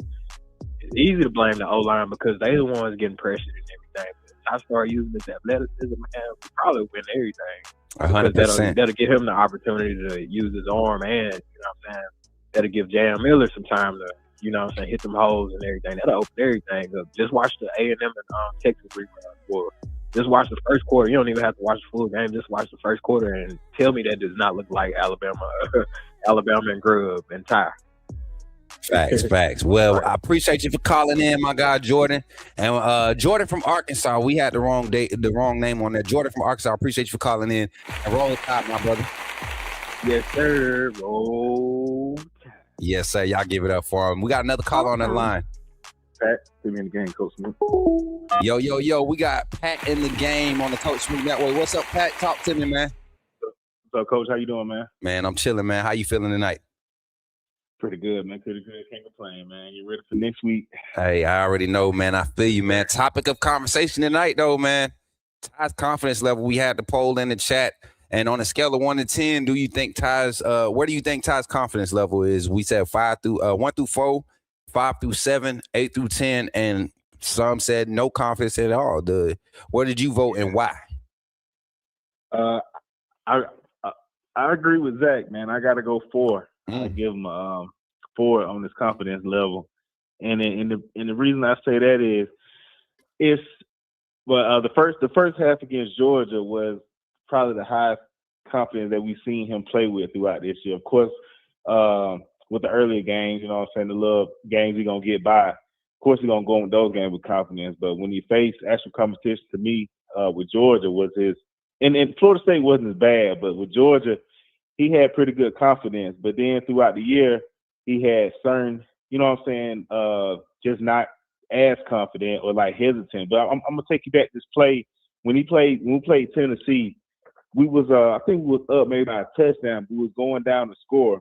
It's easy to blame the O-line because they're the ones getting pressured and everything. But if I start using this athleticism, man, we probably win everything. 100%. That'll give him the opportunity to use his arm and, you know what I'm saying, that'll give Jam Miller some time to, you know what I'm saying, hit them holes and everything. That'll open everything up. Just watch the A&M and Texas rerun. Well, just watch the first quarter. You don't even have to watch the full game. Just watch the first quarter and tell me that does not look like Alabama and Grub and Ty. Facts. Well, I appreciate you for calling in, my guy Jordan. And Jordan from Arkansas, we had the wrong name on there. Jordan from Arkansas, I appreciate you for calling in. And roll top, my brother. Yes, sir. Roll. Yes, sir. Y'all give it up for him. We got another caller on the line. Pat, put me in the game, Coach Smook. Yo. We got Pat in the game on the Coach Smook Network. What's up, Pat? Talk to me, man. What's up, Coach? How you doing, man? Man, I'm chilling, man. How you feeling tonight? Pretty good, man. Pretty good. Can't complain, man. You ready for next week? Hey, I already know, man. I feel you, man. Topic of conversation tonight, though, man. Ty's confidence level. We had the poll in the chat. And on a scale of 1 to 10, do you think where do you think Ty's confidence level is? We said 1 through 4, 5 through 7, 8 through 10, and some said no confidence at all. Where did you vote and why? I agree with Zach, man. I got to go 4. I give him forward on his confidence level. And the reason I say that is it's the first half against Georgia was probably the highest confidence that we've seen him play with throughout this year. Of course, with the earlier games, you know what I'm saying, the little games he's gonna get by. Of course, he's gonna go in those games with confidence. But when he faced actual competition, to me, with Georgia was his, and Florida State wasn't as bad, but with Georgia, he had pretty good confidence. But then throughout the year, he had certain, you know what I'm saying, just not as confident or like hesitant. But I'm gonna take you back to this play when we played Tennessee. We was I think we was up maybe by a touchdown. We was going down to score,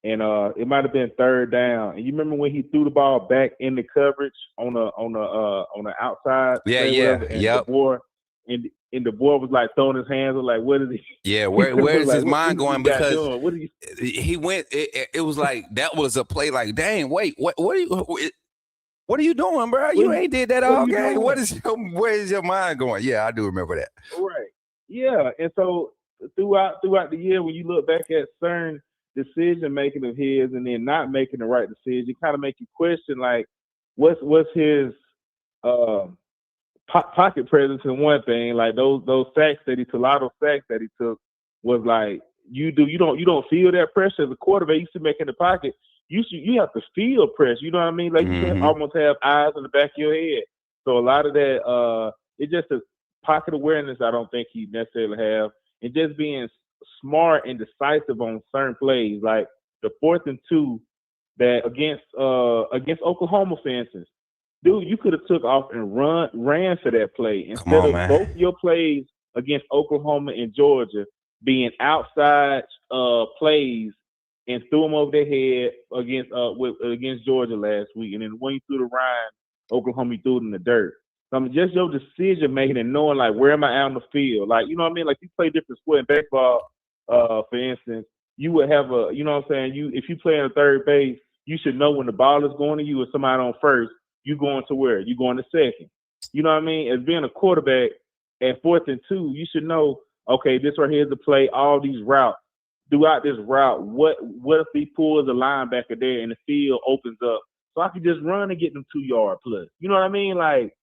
and it might have been third down. And you remember when he threw the ball back in the coverage on the outside? Yeah, and the boy was like throwing his hands, like, what is he? Yeah, where is like, his mind going? Because what are you? He went. It was like that was a play. Like, dang, wait, what are you? What are you doing, bro? You ain't did that all game. Where is your mind going? Yeah, I do remember that. Right. Yeah, and so throughout the year, when you look back at certain decision making of his, and then not making the right decision, kind of make you question like, what's his pocket presence in one thing, like those sacks that he took, a lot of sacks that he took was like you don't feel that pressure as a quarterback. You should make in the pocket. You have to feel pressure. You know what I mean? Like you should almost have eyes in the back of your head. So a lot of that, it's just a pocket awareness. I don't think he necessarily have, and just being smart and decisive on certain plays, like the 4th and 2 that against Oklahoma, for instance. Dude, you could have took off and ran for that play instead of both your plays against Oklahoma and Georgia being outside plays, and threw them over their head against Georgia last week. And then when you threw the Ryan, Oklahoma, you threw it in the dirt. So I mean, just your decision making and knowing like where am I out on the field, like you know what I mean. Like you play different sport in baseball, for instance, you would have a, you know what I'm saying. If you play on third base, you should know when the ball is going to you or somebody on first. You going to where? You going to second. You know what I mean? As being a quarterback at 4th and 2, you should know, okay, this right here is the play, all these routes. Throughout this route, what if he pulls a linebacker there and the field opens up? So I can just run and get them 2 yard plus. You know what I mean? Like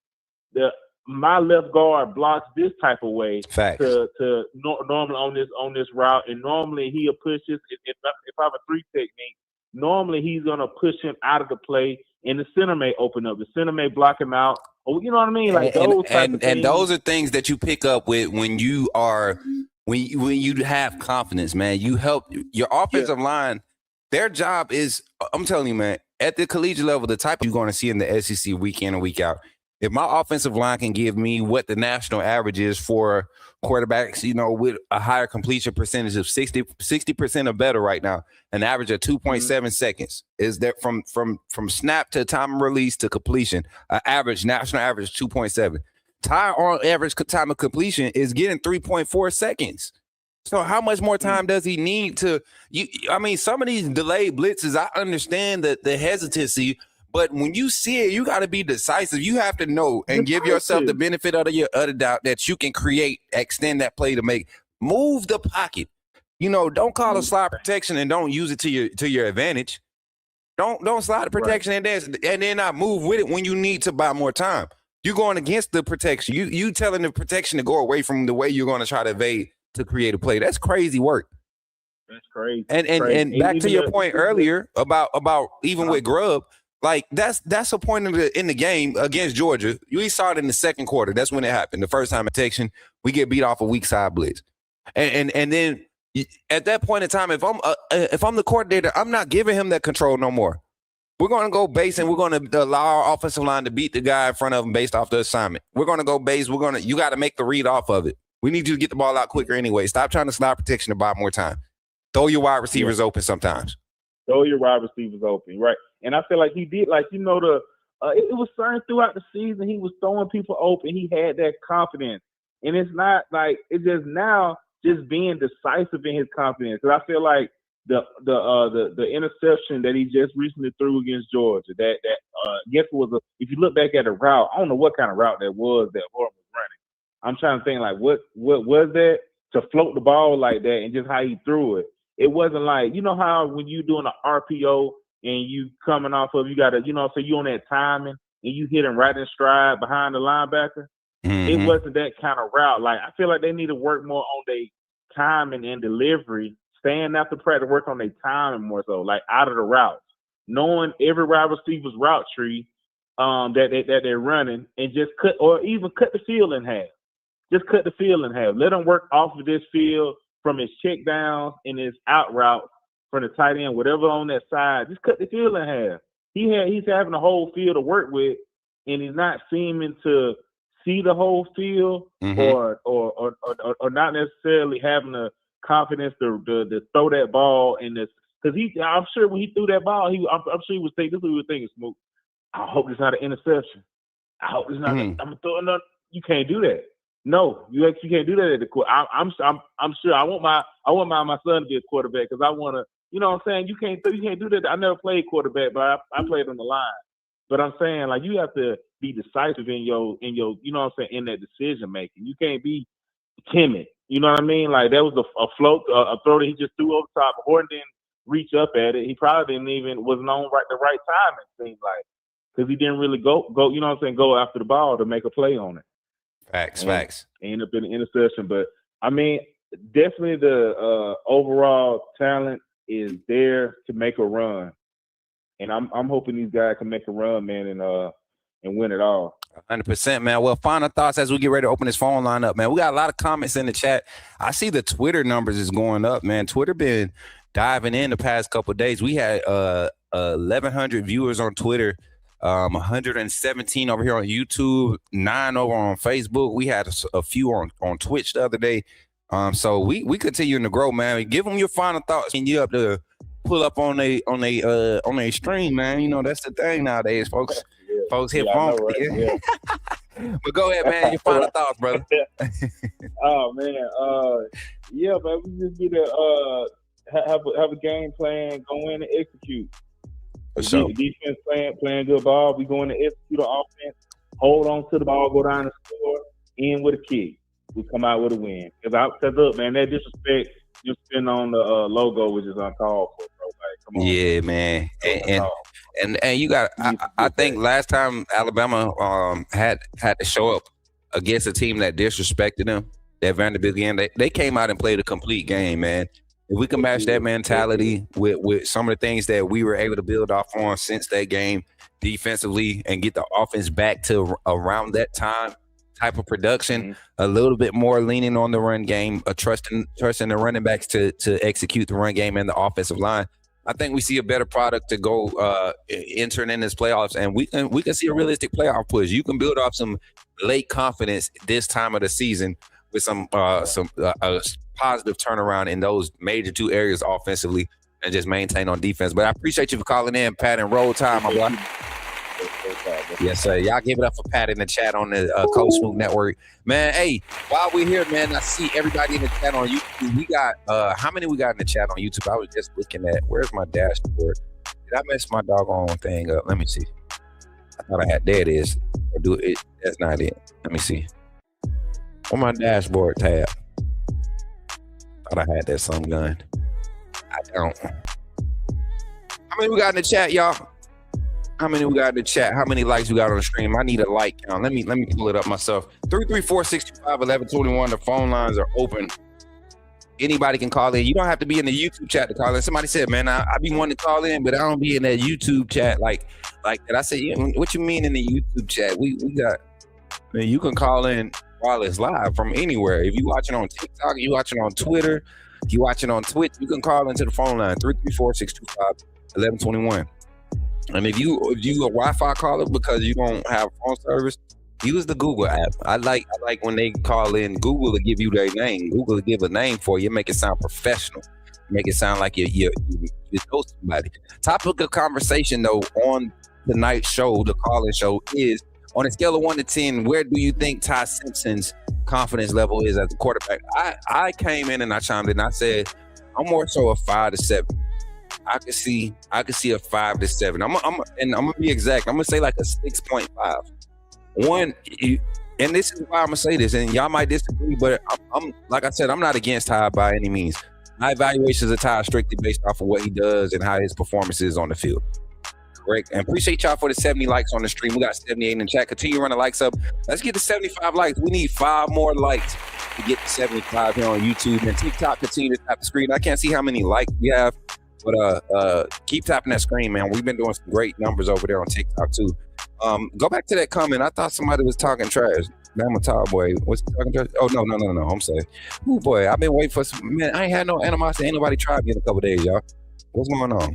my left guard blocks this type of way normally on this route, and normally he'll push this. If I have a 3 technique, normally he's gonna push him out of the play, and the center may open up. The center may block him out. Or, you know what I mean? Like those type of things. And those are things that you pick up with when you are when you have confidence, man. You help your offensive line. Their job is, I'm telling you, man, at the collegiate level, the type you're going to see in the SEC week in and week out. If my offensive line can give me what the national average is for quarterbacks, you know, with a higher completion percentage of 60% or better right now, an average of 2.7 seconds is that from snap to time of release to completion, national average 2.7. Ty on average time of completion is getting 3.4 seconds. So how much more time does he need to? I mean, some of these delayed blitzes, I understand the hesitancy. But when you see it, you got to be decisive. You have to know and give yourself the benefit of the doubt that you can extend that play to move the pocket. You know, don't call a slide protection and don't use it to your advantage. Don't slide the protection and then not move with it when you need to buy more time. You're going against the protection. You telling the protection to go away from the way you're going to try to evade to create a play. That's crazy work. That's crazy. And back to your point earlier about even with Grubb. Like that's a point in the game against Georgia. We saw it in the second quarter. That's when it happened. The first time protection, we get beat off a weak side blitz, and then at that point in time, if I'm the coordinator, I'm not giving him that control no more. We're going to go base, and we're going to allow our offensive line to beat the guy in front of him based off the assignment. We're going to go base. You got to make the read off of it. We need you to get the ball out quicker anyway. Stop trying to slide protection to buy more time. Throw your wide receivers open sometimes. Throw your wide receivers open, right? And I feel like he did, like, you know, it was certain throughout the season he was throwing people open. He had that confidence. And it's not like, it's just now just being decisive in his confidence. Because I feel like the interception that he just recently threw against Georgia, that guess was if you look back at the route, I don't know what kind of route that was that Horton was running. I'm trying to think like what was that to float the ball like that and just how he threw it. It wasn't like, you know how when you doing an RPO and you coming off of, you got to, so you on that timing and you hitting right in stride behind the linebacker. It wasn't that kind of route. Like, I feel like they need to work more on their timing and delivery, staying after practice, work on their timing more so, like out of the routes, knowing every wide receiver's route tree that they're running, and just cut the field in half. Just cut the field in half. Let them work off of this field from his check downs and his out route from the tight end, whatever on that side. Just cut the field in half. He's having the whole field to work with, and he's not seeming to see the whole field or not necessarily having the confidence to throw that ball in this. Because I'm sure when he threw that ball, I'm sure he was thinking, this is what he was thinking, Smook. I hope it's not an interception. I hope it's not. I'm throwing up. You can't do that. No, you actually can't do that at the court. I'm sure I want my son to be a quarterback because I want to. You know what I'm saying? You can't do that. I never played quarterback, but I played on the line. But I'm saying, like, you have to be decisive in your you know what I'm saying, in that decision making. You can't be timid. You know what I mean? Like, that was a float, a throw that he just threw over top. Horton didn't reach up at it. He probably wasn't on the right time, it seemed like, because he didn't really go. You know what I'm saying? Go after the ball to make a play on it. Facts. End up in an interception. But I mean, definitely the overall talent is there to make a run, and I'm hoping these guys can make a run, man, and win it all. 100%, man. Well, final thoughts as we get ready to open this phone line up, man. We got a lot of comments in the chat. I see the Twitter numbers is going up, man. Twitter been diving in the past couple of days. We had 1,100 viewers on Twitter. 117 over here on YouTube, 9 over on Facebook. We had a few on Twitch the other day. So we continuing to grow, man. Give them your final thoughts, and you up to pull up on a stream, man. You know, that's the thing nowadays, folks. Yeah. Folks hit phone. Right? Yeah. But go ahead, man. Your final thoughts, brother. Oh man, yeah, man. We just need to have a game plan, go in and execute. For sure. Defense playing good ball. We going to execute the offense, hold on to the ball, go down and score, end with a kick. We come out with a win. Because look, man, that disrespect just spin on the logo, which is uncalled for, bro. Like, come on. Yeah, man. And you got. I think last time Alabama had to show up against a team that disrespected them, that Vanderbilt game, they came out and played a complete game, man. If we can match that mentality with some of the things that we were able to build off on since that game defensively and get the offense back to around that time type of production, a little bit more leaning on the run game, trusting the running backs to execute the run game and the offensive line, I think we see a better product to go entering in this playoffs, and we can see a realistic playoff push. You can build off some late confidence this time of the season with some positive turnaround in those major two areas offensively and just maintain on defense. But I appreciate you for calling in, Pat, and roll time, my boy. Yes, sir. Y'all give it up for Pat in the chat on the Coach Smook Network. Man, hey, while we're here, man, I see everybody in the chat on YouTube. We got, how many we got in the chat on YouTube? I was just looking at, where's my dashboard? Did I mess my doggone thing up? Let me see. I thought I had, there it is. Or do it, that's not it. Let me see. On my dashboard tab. Thought I had that some gun. I don't. How many we got in the chat, y'all? How many we got in the chat? How many likes we got on the stream? I need a like count. Let me pull it up myself. 334-625-1121. The phone lines are open. Anybody can call in. You don't have to be in the YouTube chat to call in. Somebody said, man, I be wanting to call in, but I don't be in that YouTube chat like that. I said, yeah, what you mean in the YouTube chat? We got, man, you can call in while it's live from anywhere. If you watching on TikTok, you watching on Twitter, you watching on Twitch, you can call into the phone line 334-625-1121. And if you a Wi-Fi caller because you don't have phone service, use the Google app. I like when they call in, Google will give you their name. Google will give a name for you, make it sound professional, make it sound like you know somebody. Topic of conversation though on tonight's show, the call-in show, is on a scale of 1 to 10, where do you think Ty Simpson's confidence level is as a quarterback? I came in and I chimed in. I said I'm more so a 5 to 7. I could see a 5 to 7. I'm gonna be exact. I'm gonna say like a 6.5. One, and this is why I'm gonna say this, and y'all might disagree, but I'm like I said, I'm not against Ty by any means. My evaluations of Ty are strictly based off of what he does and how his performance is on the field. Correct. And appreciate y'all for the 70 likes on the stream. We got 78 in the chat. Continue running likes up. Let's get to 75 likes. We need 5 more likes to get to 75 here on YouTube. And TikTok, continue to tap the screen. I can't see how many likes we have, but keep tapping that screen, man. We've been doing some great numbers over there on TikTok too. Go back to that comment. I thought somebody was talking trash. Bama Tall Boy. What's he talking trash? Oh, no. I'm saying. Oh, boy. I've been waiting for some. Man, I ain't had no animosity. Ain't nobody tried me in a couple days, y'all. What's going on?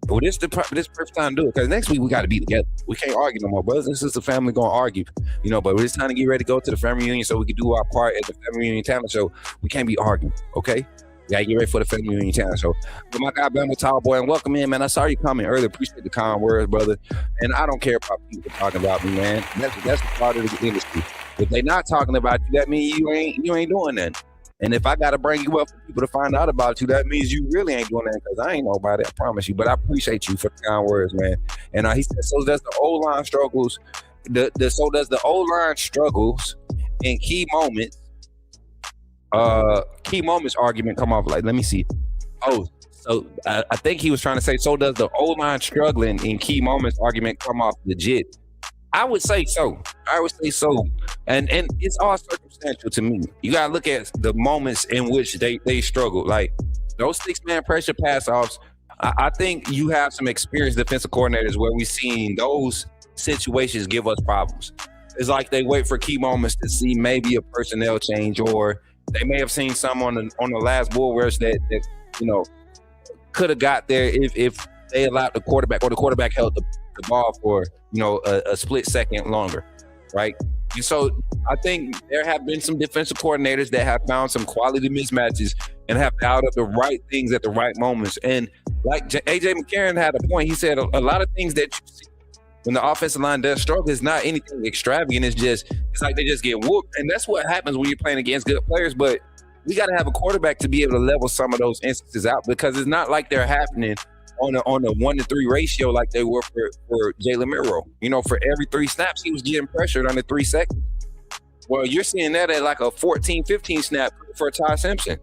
Well, this perfect time to do it, because next week we got to be together. We can't argue no more. Brothers and sisters, family gonna argue, but it's time to get ready to go to the family reunion so we can do our part at the family reunion talent show. We can't be arguing, okay? We gotta get ready for the family reunion talent show. But my guy, Bama Tall Boy, and welcome in, man. I saw you coming earlier. Appreciate the kind words, brother. And I don't care about people talking about me, man. That's the part of the industry. If they not talking about you, that means you ain't doing that. And if I got to bring you up for people to find out about you, that means you really ain't doing that, because I ain't nobody, I promise you. But I appreciate you for the kind words, man. And he said, so does the O-line struggles, so does the O-line struggles in key moments argument come off like, let me see. Oh, so I think he was trying to say, so does the O-line struggling in key moments argument come off legit? I would say so. And it's all circumstantial to me. You gotta look at the moments in which they struggle. Like those 6-man pressure pass offs. I think you have some experienced defensive coordinators where we've seen those situations give us problems. It's like they wait for key moments to see maybe a personnel change, or they may have seen some on the last bull rush that could have got there if they allowed the quarterback, or the quarterback held the ball for a split second longer, right? And so I think there have been some defensive coordinators that have found some quality mismatches and have out of the right things at the right moments. And like AJ McCarron had a point. He said a lot of things that you see when the offensive line does struggle is not anything extravagant. It's like they just get whooped, and that's what happens when you're playing against good players. But we got to have a quarterback to be able to level some of those instances out, because it's not like they're happening on a 1-to-3 ratio like they were for Jalen Milroe. For every 3 snaps, he was getting pressured under 3 seconds. Well, you're seeing that at like a 14-15 snap for Ty Simpson.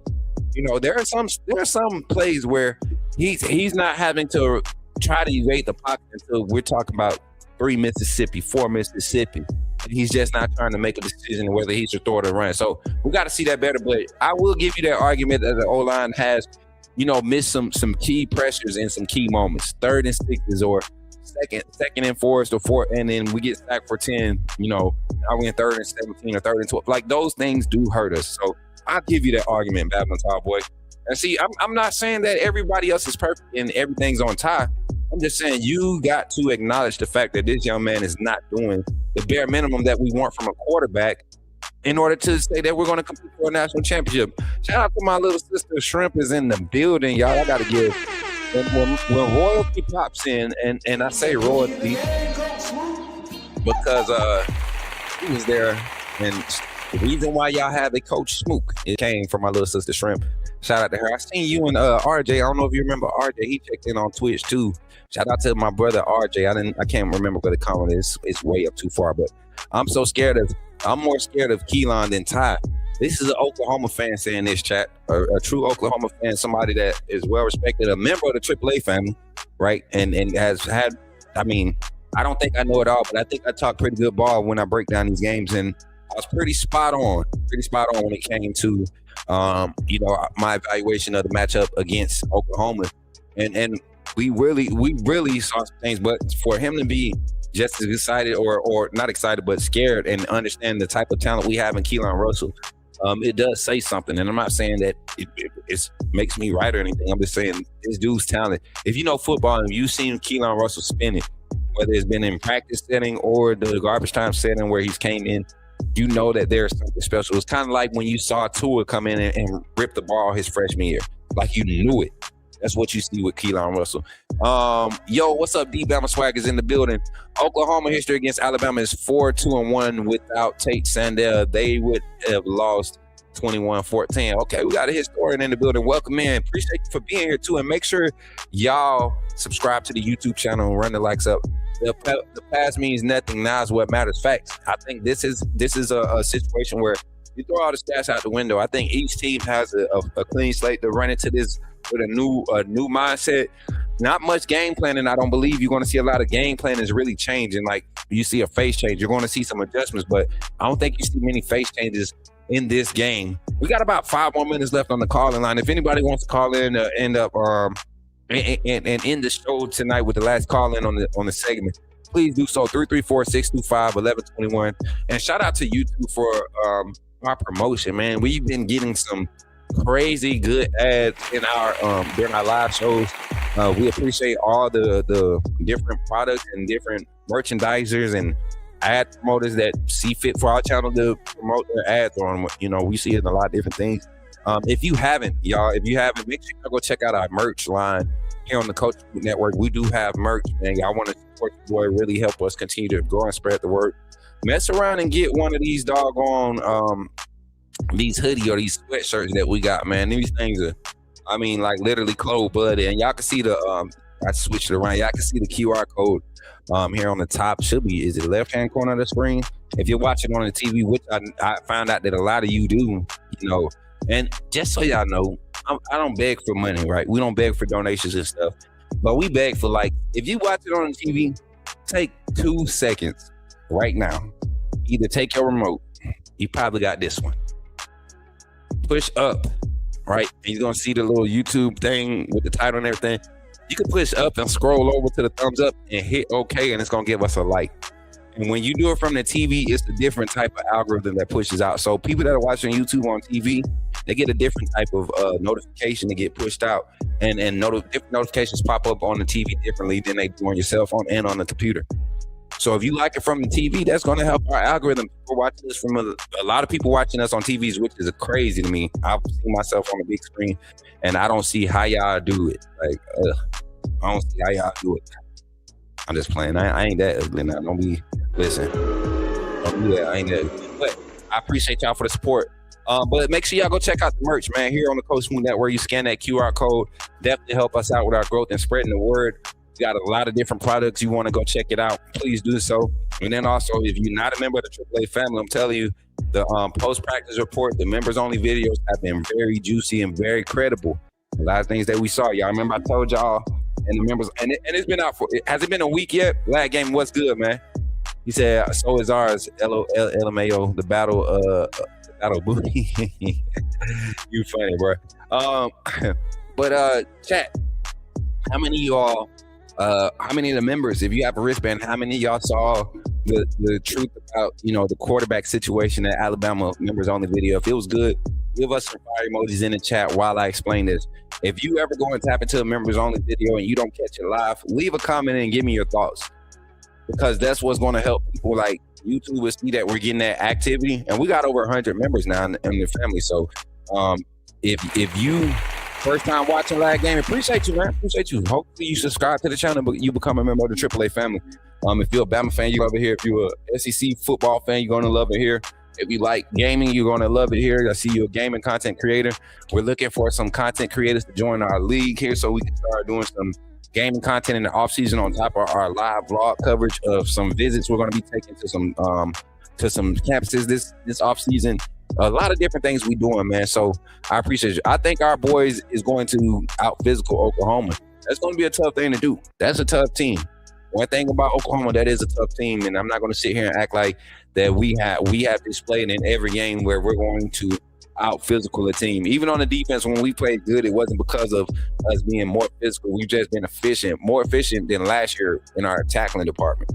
There are some plays where he's not having to try to evade the pocket until we're talking about 3 Mississippi, 4 Mississippi. He's just not trying to make a decision whether he should throw it or run. So we got to see that better. But I will give you that argument that the O-line has missed some key pressures in some key moments, 3rd and 6s, or second and 4s, or 4, and then we get sacked for 10. Now we in 3rd and 17 or 3rd and 12. Like those things do hurt us. So I'll give you that argument, Babylon Tall Boy. And see, I'm not saying that everybody else is perfect and everything's on Ty. I'm just saying you got to acknowledge the fact that this young man is not doing the bare minimum that we want from a quarterback in order to say that we're going to compete for a national championship. Shout out to my little sister Shrimp is in the building, y'all. I got to give. And when royalty pops in, and I say royalty because he was there, and the reason why y'all have a Coach Smook, it came from my little sister Shrimp. Shout out to her. I seen you and RJ. I don't know if you remember RJ. He checked in on Twitch too. Shout out to my brother RJ. I can't remember where the comment is. It's way up too far, but I'm more scared of Keelan than Ty. This is an Oklahoma fan saying this, chat. A true Oklahoma fan, somebody that is well respected, a member of the AAA family, right? And has had, I don't think I know it all, but I think I talk pretty good ball when I break down these games, and I was pretty spot on when it came to my evaluation of the matchup against Oklahoma. And we really saw some things, but for him to be just as excited or not excited, but scared, and understand the type of talent we have in Keelan Russell, it does say something. And I'm not saying that it makes me right or anything. I'm just saying this dude's talent. If you know football and you've seen Keelan Russell spinning, whether it's been in practice setting or the garbage time setting where he's came in, you know that there's something special. It's kind of like when you saw Tua come in and rip the ball his freshman year. Like you knew it. That's what you see with Keelan Russell. Yo, what's up? D-Bama Swag is in the building. Oklahoma history against Alabama is 4-2-1 without Tate Sandell. They would have lost 21-14. Okay, we got a historian in the building. Welcome in. Appreciate you for being here too. And make sure y'all subscribe to the YouTube channel and run the likes up. The past means nothing. Now is what matters. Facts. I think this is a situation where you throw all the stats out the window. I think each team has a clean slate to run into this with a new mindset. Not much game planning. I don't believe you're going to see a lot of game planning is really changing. Like you see a face change, you're going to see some adjustments, but I don't think you see many face changes in this game. We got about 5 more minutes left on the calling line. If anybody wants to call in, end up and end the show tonight with the last call in on the segment, please do so. 334-625-1121. And shout out to YouTube for our promotion, man. We've been getting some crazy good ads in our during our live shows. We appreciate all the different products and different merchandisers and ad promoters that see fit for our channel to promote their ads on. You know, we see it in a lot of different things. If you haven't, make sure you go check out our merch line here on the Coach Smook Network. We do have merch, and y'all want to support the boy, really help us continue to grow and spread the word. Mess around and get one of these doggone these hoodie or these sweatshirts that we got, man. These things are, I mean, like literally cold-blooded, and y'all can see the I switched it around. Y'all can see the QR code here on the top. Should be, is it left-hand corner of the screen? If you're watching on the TV, which I found out that a lot of you do, you know. And just so y'all know, I don't beg for money, right? We don't beg for donations and stuff, but we beg for, like, if you watch it on the TV, take 2 seconds right now. Either take your remote. You probably got this one. Push up, right? And you're gonna see the little YouTube thing with the title and everything. You can push up and scroll over to the thumbs up and hit OK, and it's gonna give us a like. And when you do it from the TV, it's a different type of algorithm that pushes out. So people that are watching YouTube on TV, they get a different type of notification to get pushed out, and different notifications pop up on the TV differently than they do on your cell phone and on the computer. So if you like it from the TV, that's going to help our algorithm. People watching this from a lot of people watching us on TVs, which is crazy to me. I've seen myself on the big screen, and I don't see how y'all do it. Like, I don't see how y'all do it. I'm just playing. I ain't that ugly now. Don't be, listen. Yeah, I ain't that ugly. But I appreciate y'all for the support. But make sure y'all go check out the merch, man. Here on the Coach Smook Network, you scan that QR code. Definitely help us out with our growth and spreading the word. We got a lot of different products. You want to go check it out, please do so. And then also, if you're not a member of the AAA family, I'm telling you, the post-practice report, the members-only videos have been very juicy and very credible. A lot of things that we saw. Y'all remember I told y'all, and the members, and it's been out for, has it been a week yet? Last game, what's good, man? He said, so is ours, LMAO, the battle booty. You funny, bro. But chat, how many of y'all, how many of the members, if you have a wristband, how many of y'all saw the truth about, you know, the quarterback situation at Alabama members only video? If it was good, give us some fire emojis in the chat while I explain this. If you ever go and tap into a members only video and you don't catch it live, leave a comment and give me your thoughts, because that's what's going to help people like YouTube will see that we're getting that activity, and we got over 100 members now in the family. So if you first time watching live game, appreciate you, man. Appreciate you. Hopefully you subscribe to the channel, but you become a member of the AAA family. If you're a Bama fan, you love it here. If you're a SEC football fan, you're going to love it here. If you like gaming, you're going to love it here. I see you're a gaming content creator. We're looking for some content creators to join our league here so we can start doing some gaming content in the off season on top of our live vlog coverage of some visits we're going to be taking to some campuses this off season. A lot of different things we doing, man. So I appreciate you. I think our boys is going to out physical Oklahoma. That's going to be a tough thing to do. That's a tough team. One thing about Oklahoma, that is a tough team, and I'm not going to sit here and act like that we have displayed in every game where we're going to out physical a team. Even on the defense, when we played good, it wasn't because of us being more physical. We've just been more efficient than last year in our tackling department.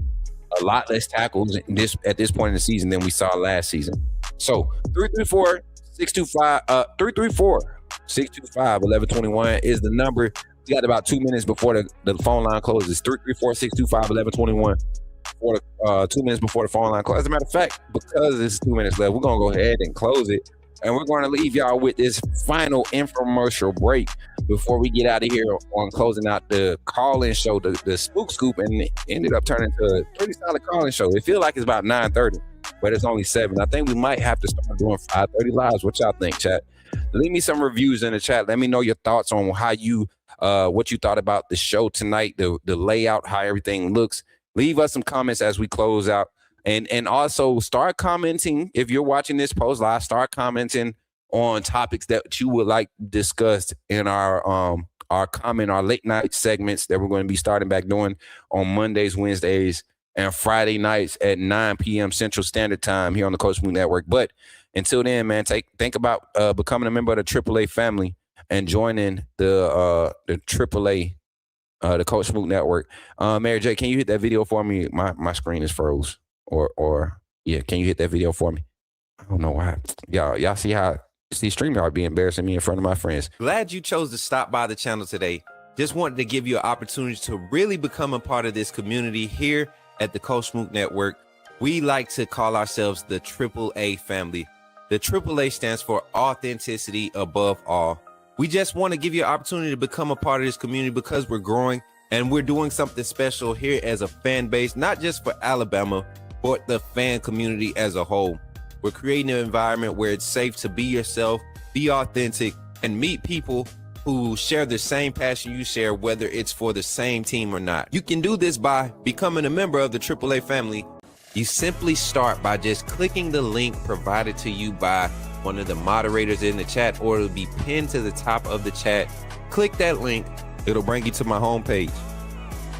A lot less tackles at this point in the season than we saw last season. So 334-625-1121 is the number. We got about 2 minutes before the phone line closes. 334-625-1121 for 2 minutes before the phone line closes. As a matter of fact, because it's 2 minutes left, we're gonna go ahead and close it, and we're going to leave y'all with this final infomercial break before we get out of here on closing out the call-in show, the Spook Scoop, and it ended up turning to a pretty solid call-in show. It feels like it's about 9:30, but it's only 7. I think we might have to start doing 5:30 lives. What y'all think, chat? Leave me some reviews in the chat. Let me know your thoughts on how you, what you thought about the show tonight, the layout, how everything looks. Leave us some comments as we close out. And also start commenting if you're watching this post live. Start commenting on topics that you would like discussed in our late night segments that we're going to be starting back doing on Mondays, Wednesdays, and Friday nights at 9 p.m. Central Standard Time here on the Coach Smook Network. But until then, man, think about becoming a member of the AAA family and joining the AAA, the Coach Smook Network. Mary J, can you hit that video for me? My screen is froze. Or yeah, can you hit that video for me? I don't know why. Y'all see how StreamYard be embarrassing me in front of my friends. Glad you chose to stop by the channel today. Just wanted to give you an opportunity to really become a part of this community here at the Coach Smook Network. We like to call ourselves the AAA family. The AAA stands for authenticity above all. We just want to give you an opportunity to become a part of this community because we're growing and we're doing something special here as a fan base, not just for Alabama, but the fan community as a whole. We're creating an environment where it's safe to be yourself, be authentic, and meet people who share the same passion you share, whether it's for the same team or not. You can do this by becoming a member of the AAA family. You simply start by just clicking the link provided to you by one of the moderators in the chat, or it'll be pinned to the top of the chat. Click that link. It'll bring you to my homepage.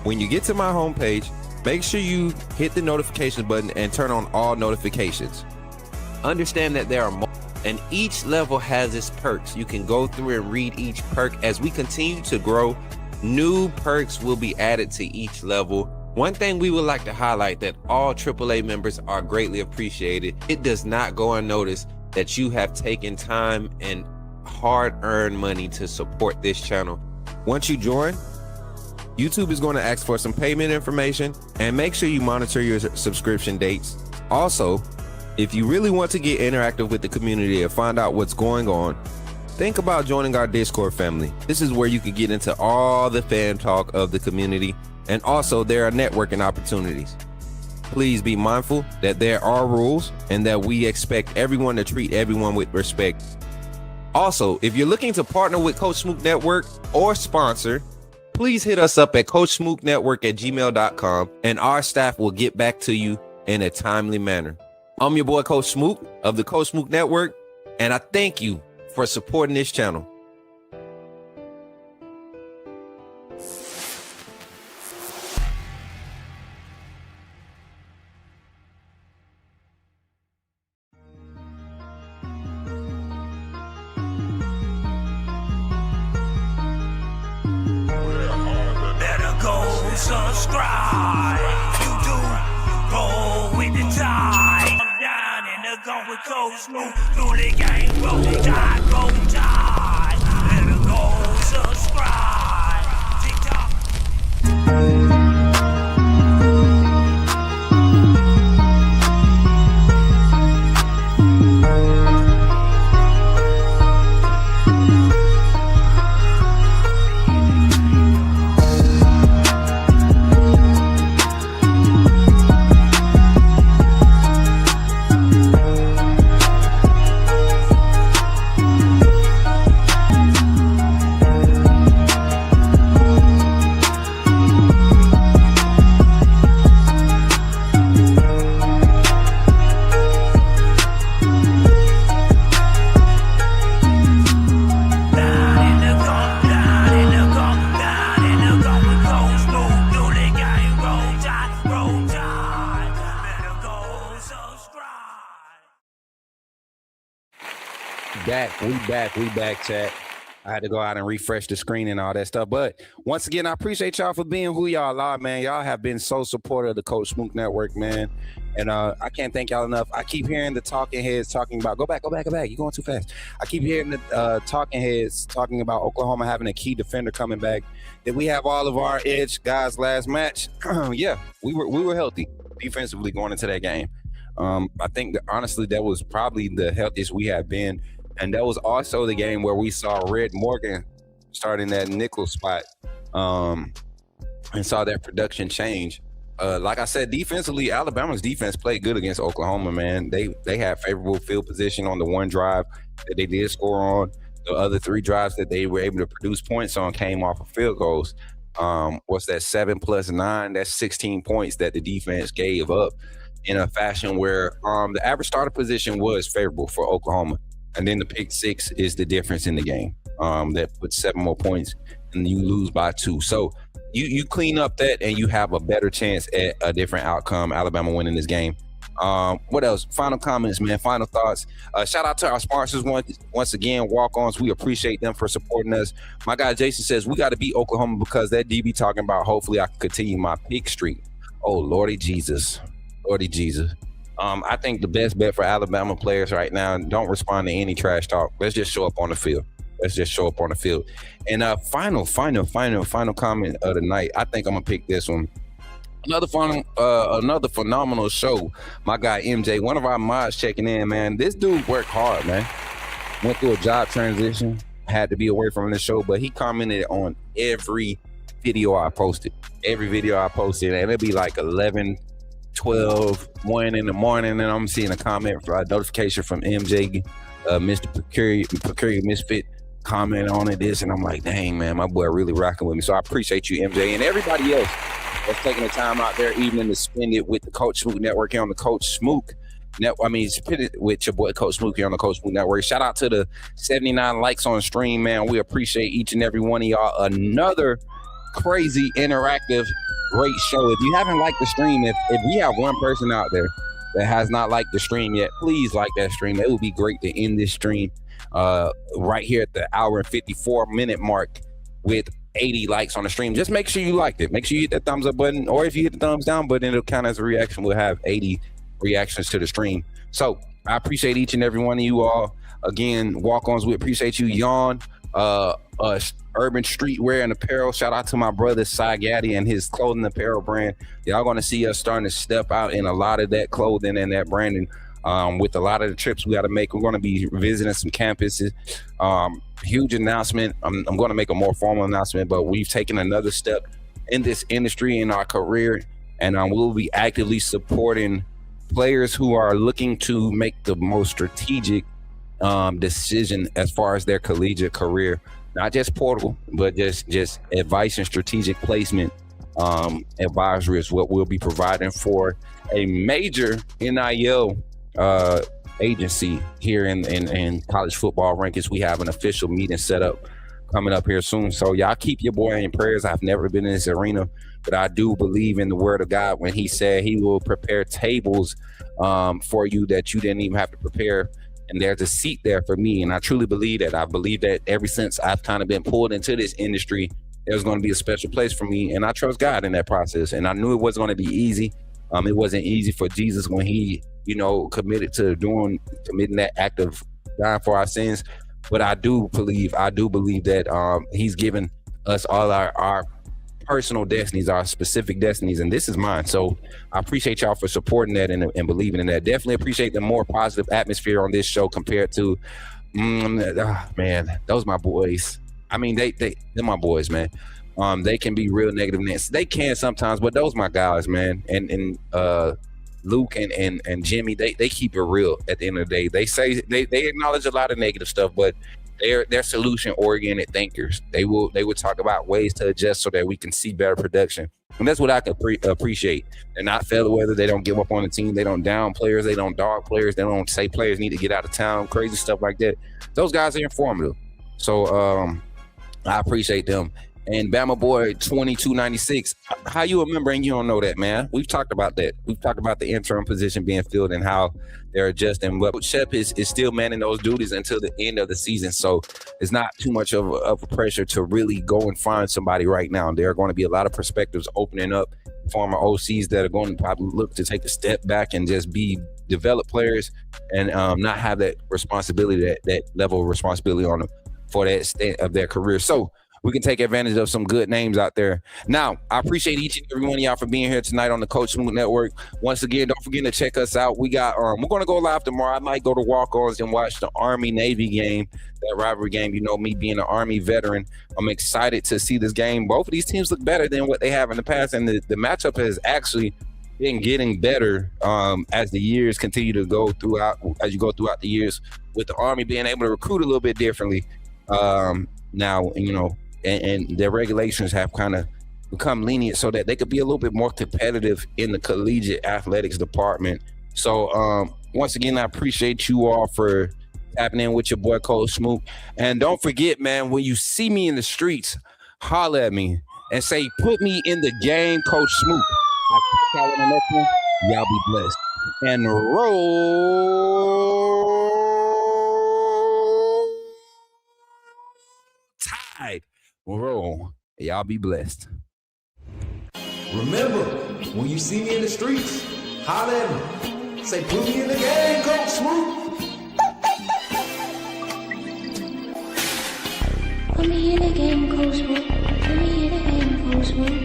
When you get to my homepage, make sure you hit the notification button and turn on all notifications. Understand that there are more, and each level has its perks. You can go through and read each perk. As we continue to grow, new perks will be added to each level. One thing we would like to highlight that all AAA members are greatly appreciated. It does not go unnoticed that you have taken time and hard-earned money to support this channel. Once you join, YouTube is going to ask for some payment information, and make sure you monitor your subscription dates. Also, if you really want to get interactive with the community and find out what's going on, think about joining our Discord family. This is where you can get into all the fan talk of the community, and also there are networking opportunities. Please be mindful that there are rules and that we expect everyone to treat everyone with respect. Also, if you're looking to partner with Coach Smook Network or sponsor, please hit us up at coachsmooknetwork@gmail.com, and our staff will get back to you in a timely manner. I'm your boy, Coach Smook of the Coach Smook Network, and I thank you for supporting this channel. Better go subscribe. You do roll with the tide. I'm down in the gun with Coach Smook. Through the game, roll tide, roll tide. Better go subscribe. TikTok. We back, chat. I had to go out and refresh the screen and all that stuff. But once again, I appreciate y'all for being who y'all are, man. Y'all have been so supportive of the Coach Smook Network, man. And I can't thank y'all enough. I keep hearing the talking heads talking about, go back. You're going too fast. I keep hearing the talking heads talking about Oklahoma having a key defender coming back. Did we have all of our edge guys last match? Yeah, we were healthy defensively going into that game. I think that honestly, that was probably the healthiest we have been. And that was also the game where we saw Red Morgan starting that nickel spot, and saw that production change. Like I said, defensively, Alabama's defense played good against Oklahoma, man. They had favorable field position on the one drive that they did score on. The other three drives that they were able to produce points on came off of field goals. What's that, 7 + 9? That's 16 points that the defense gave up. in a fashion where the average starter position was favorable for Oklahoma. And then the pick six is the difference in the game. That puts 7 more points and you lose by 2. So you clean up that and you have a better chance at a different outcome, Alabama winning this game. What else? Final comments, man. Final thoughts. Shout out to our sponsors once again, Walk-Ons. We appreciate them for supporting us. My guy Jason says we got to beat Oklahoma because that DB talking about hopefully I can continue my pick streak. Oh, Lordy Jesus. Lordy Jesus. I think the best bet for Alabama players right now, don't respond to any trash talk. Let's just show up on the field. And final comment of the night. I think I'm going to pick this one. Another phenomenal show. My guy MJ, one of our mods checking in, man. This dude worked hard, man. Went through a job transition, had to be away from the show, but he commented on every video I posted. And it'd be like 11, 12, 1 in the morning, and I'm seeing a comment for a notification from MJ, Mr. Peculiar Misfit, comment on it, this, and I'm like, dang, man, my boy really rocking with me. So I appreciate you, MJ, and everybody else that's taking the time out there evening to spend it with the Coach Smook Network here on the Coach Smook Network. Spend it with your boy Coach Smook here on the Coach Smook Network. Shout out to the 79 likes on stream, man. We appreciate each and every one of y'all. Another crazy, interactive, great show. If you haven't liked the stream, if we have one person out there that has not liked the stream yet, please like that stream. It would be great to end this stream right here at the hour and 54-minute mark with 80 likes on the stream. Just make sure you liked it. Make sure you hit that thumbs up button, or if you hit the thumbs down button, it'll count as a reaction. We'll have 80 reactions to the stream. So I appreciate each and every one of you all. Again, Walk-Ons, we appreciate you. Yawn, Urban Streetwear and Apparel. Shout out to my brother Cy Gaddy and his clothing apparel brand. Y'all going to see us starting to step out in a lot of that clothing and that branding. With a lot of the trips we got to make, we're going to be visiting some campuses. Huge announcement. I'm going to make a more formal announcement, but we've taken another step in this industry in our career, and we'll be actively supporting players who are looking to make the most strategic decision as far as their collegiate career. Not just portal, but just advice and strategic placement advisory is what we'll be providing for a major NIL agency here in college football rankings. We have an official meeting set up coming up here soon. So y'all keep your boy in prayers. I've never been in this arena, but I do believe in the word of God when he said he will prepare tables for you that you didn't even have to prepare. And there's a seat there for me. And I truly believe that. I believe that ever since I've kind of been pulled into this industry, there's going to be a special place for me. And I trust God in that process. And I knew it wasn't going to be easy. It wasn't easy for Jesus when he, committed to committing that act of dying for our sins. But I do believe that he's given us all our personal destinies, our specific destinies, and this is mine. So I appreciate y'all for supporting that and believing in that. Definitely appreciate the more positive atmosphere on this show compared to, man, those my boys. I mean, they're my boys, man. They can be real negative. They can sometimes, but those my guys, man. And Luke and Jimmy, they keep it real at the end of the day. They say they acknowledge a lot of negative stuff, but they're solution oriented thinkers. They will talk about ways to adjust so that we can see better production. And that's what I can appreciate. They're not fair weather. They don't give up on the team. They don't down players. They don't dog players. They don't say players need to get out of town, crazy stuff like that. Those guys are informative. So I appreciate them. And Bama Boy 2296, how you remembering you don't know that, man? We've talked about that. We've talked about the interim position being filled and how they're adjusting. But Shep is still manning those duties until the end of the season. So it's not too much of a pressure to really go and find somebody right now. There are going to be a lot of perspectives opening up, former OCs that are going to probably look to take a step back and just be developed players and not have that responsibility, that level of responsibility on them for that state of their career. So we can take advantage of some good names out there. Now, I appreciate each and every one of y'all for being here tonight on the Coach Smook Network. Once again, don't forget to check us out. We got we're going to go live tomorrow. I might go to Walk-Ons and watch the Army-Navy game, that rivalry game. Me being an Army veteran, I'm excited to see this game. Both of these teams look better than what they have in the past, and the matchup has actually been getting better as the years continue to go throughout, as you go throughout the years, with the Army being able to recruit a little bit differently now, and their regulations have kind of become lenient so that they could be a little bit more competitive in the collegiate athletics department. So once again, I appreciate you all for tapping in with your boy Coach Smook. And don't forget, man, when you see me in the streets, holler at me and say, put me in the game, Coach Smook. Y'all be blessed. And roll Tide. Roll. Y'all be blessed. Remember, when you see me in the streets, holler at me. Say, put me in the game, Coach Smook. Put me in the game, Coach Smook. Put me in the game, Coach Smook.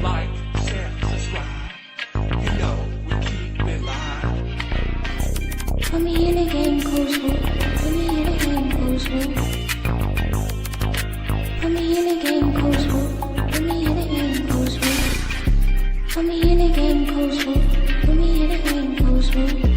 Like, share, subscribe. You know we keep it live. Put me in the game, Coach Smook. Put me in the game, Coach Smook. Put me in the game, Coach Smook. Put me in the game, Coach Smook. Put me in the game, Coach Smook. Put me in the game, Coach Smook.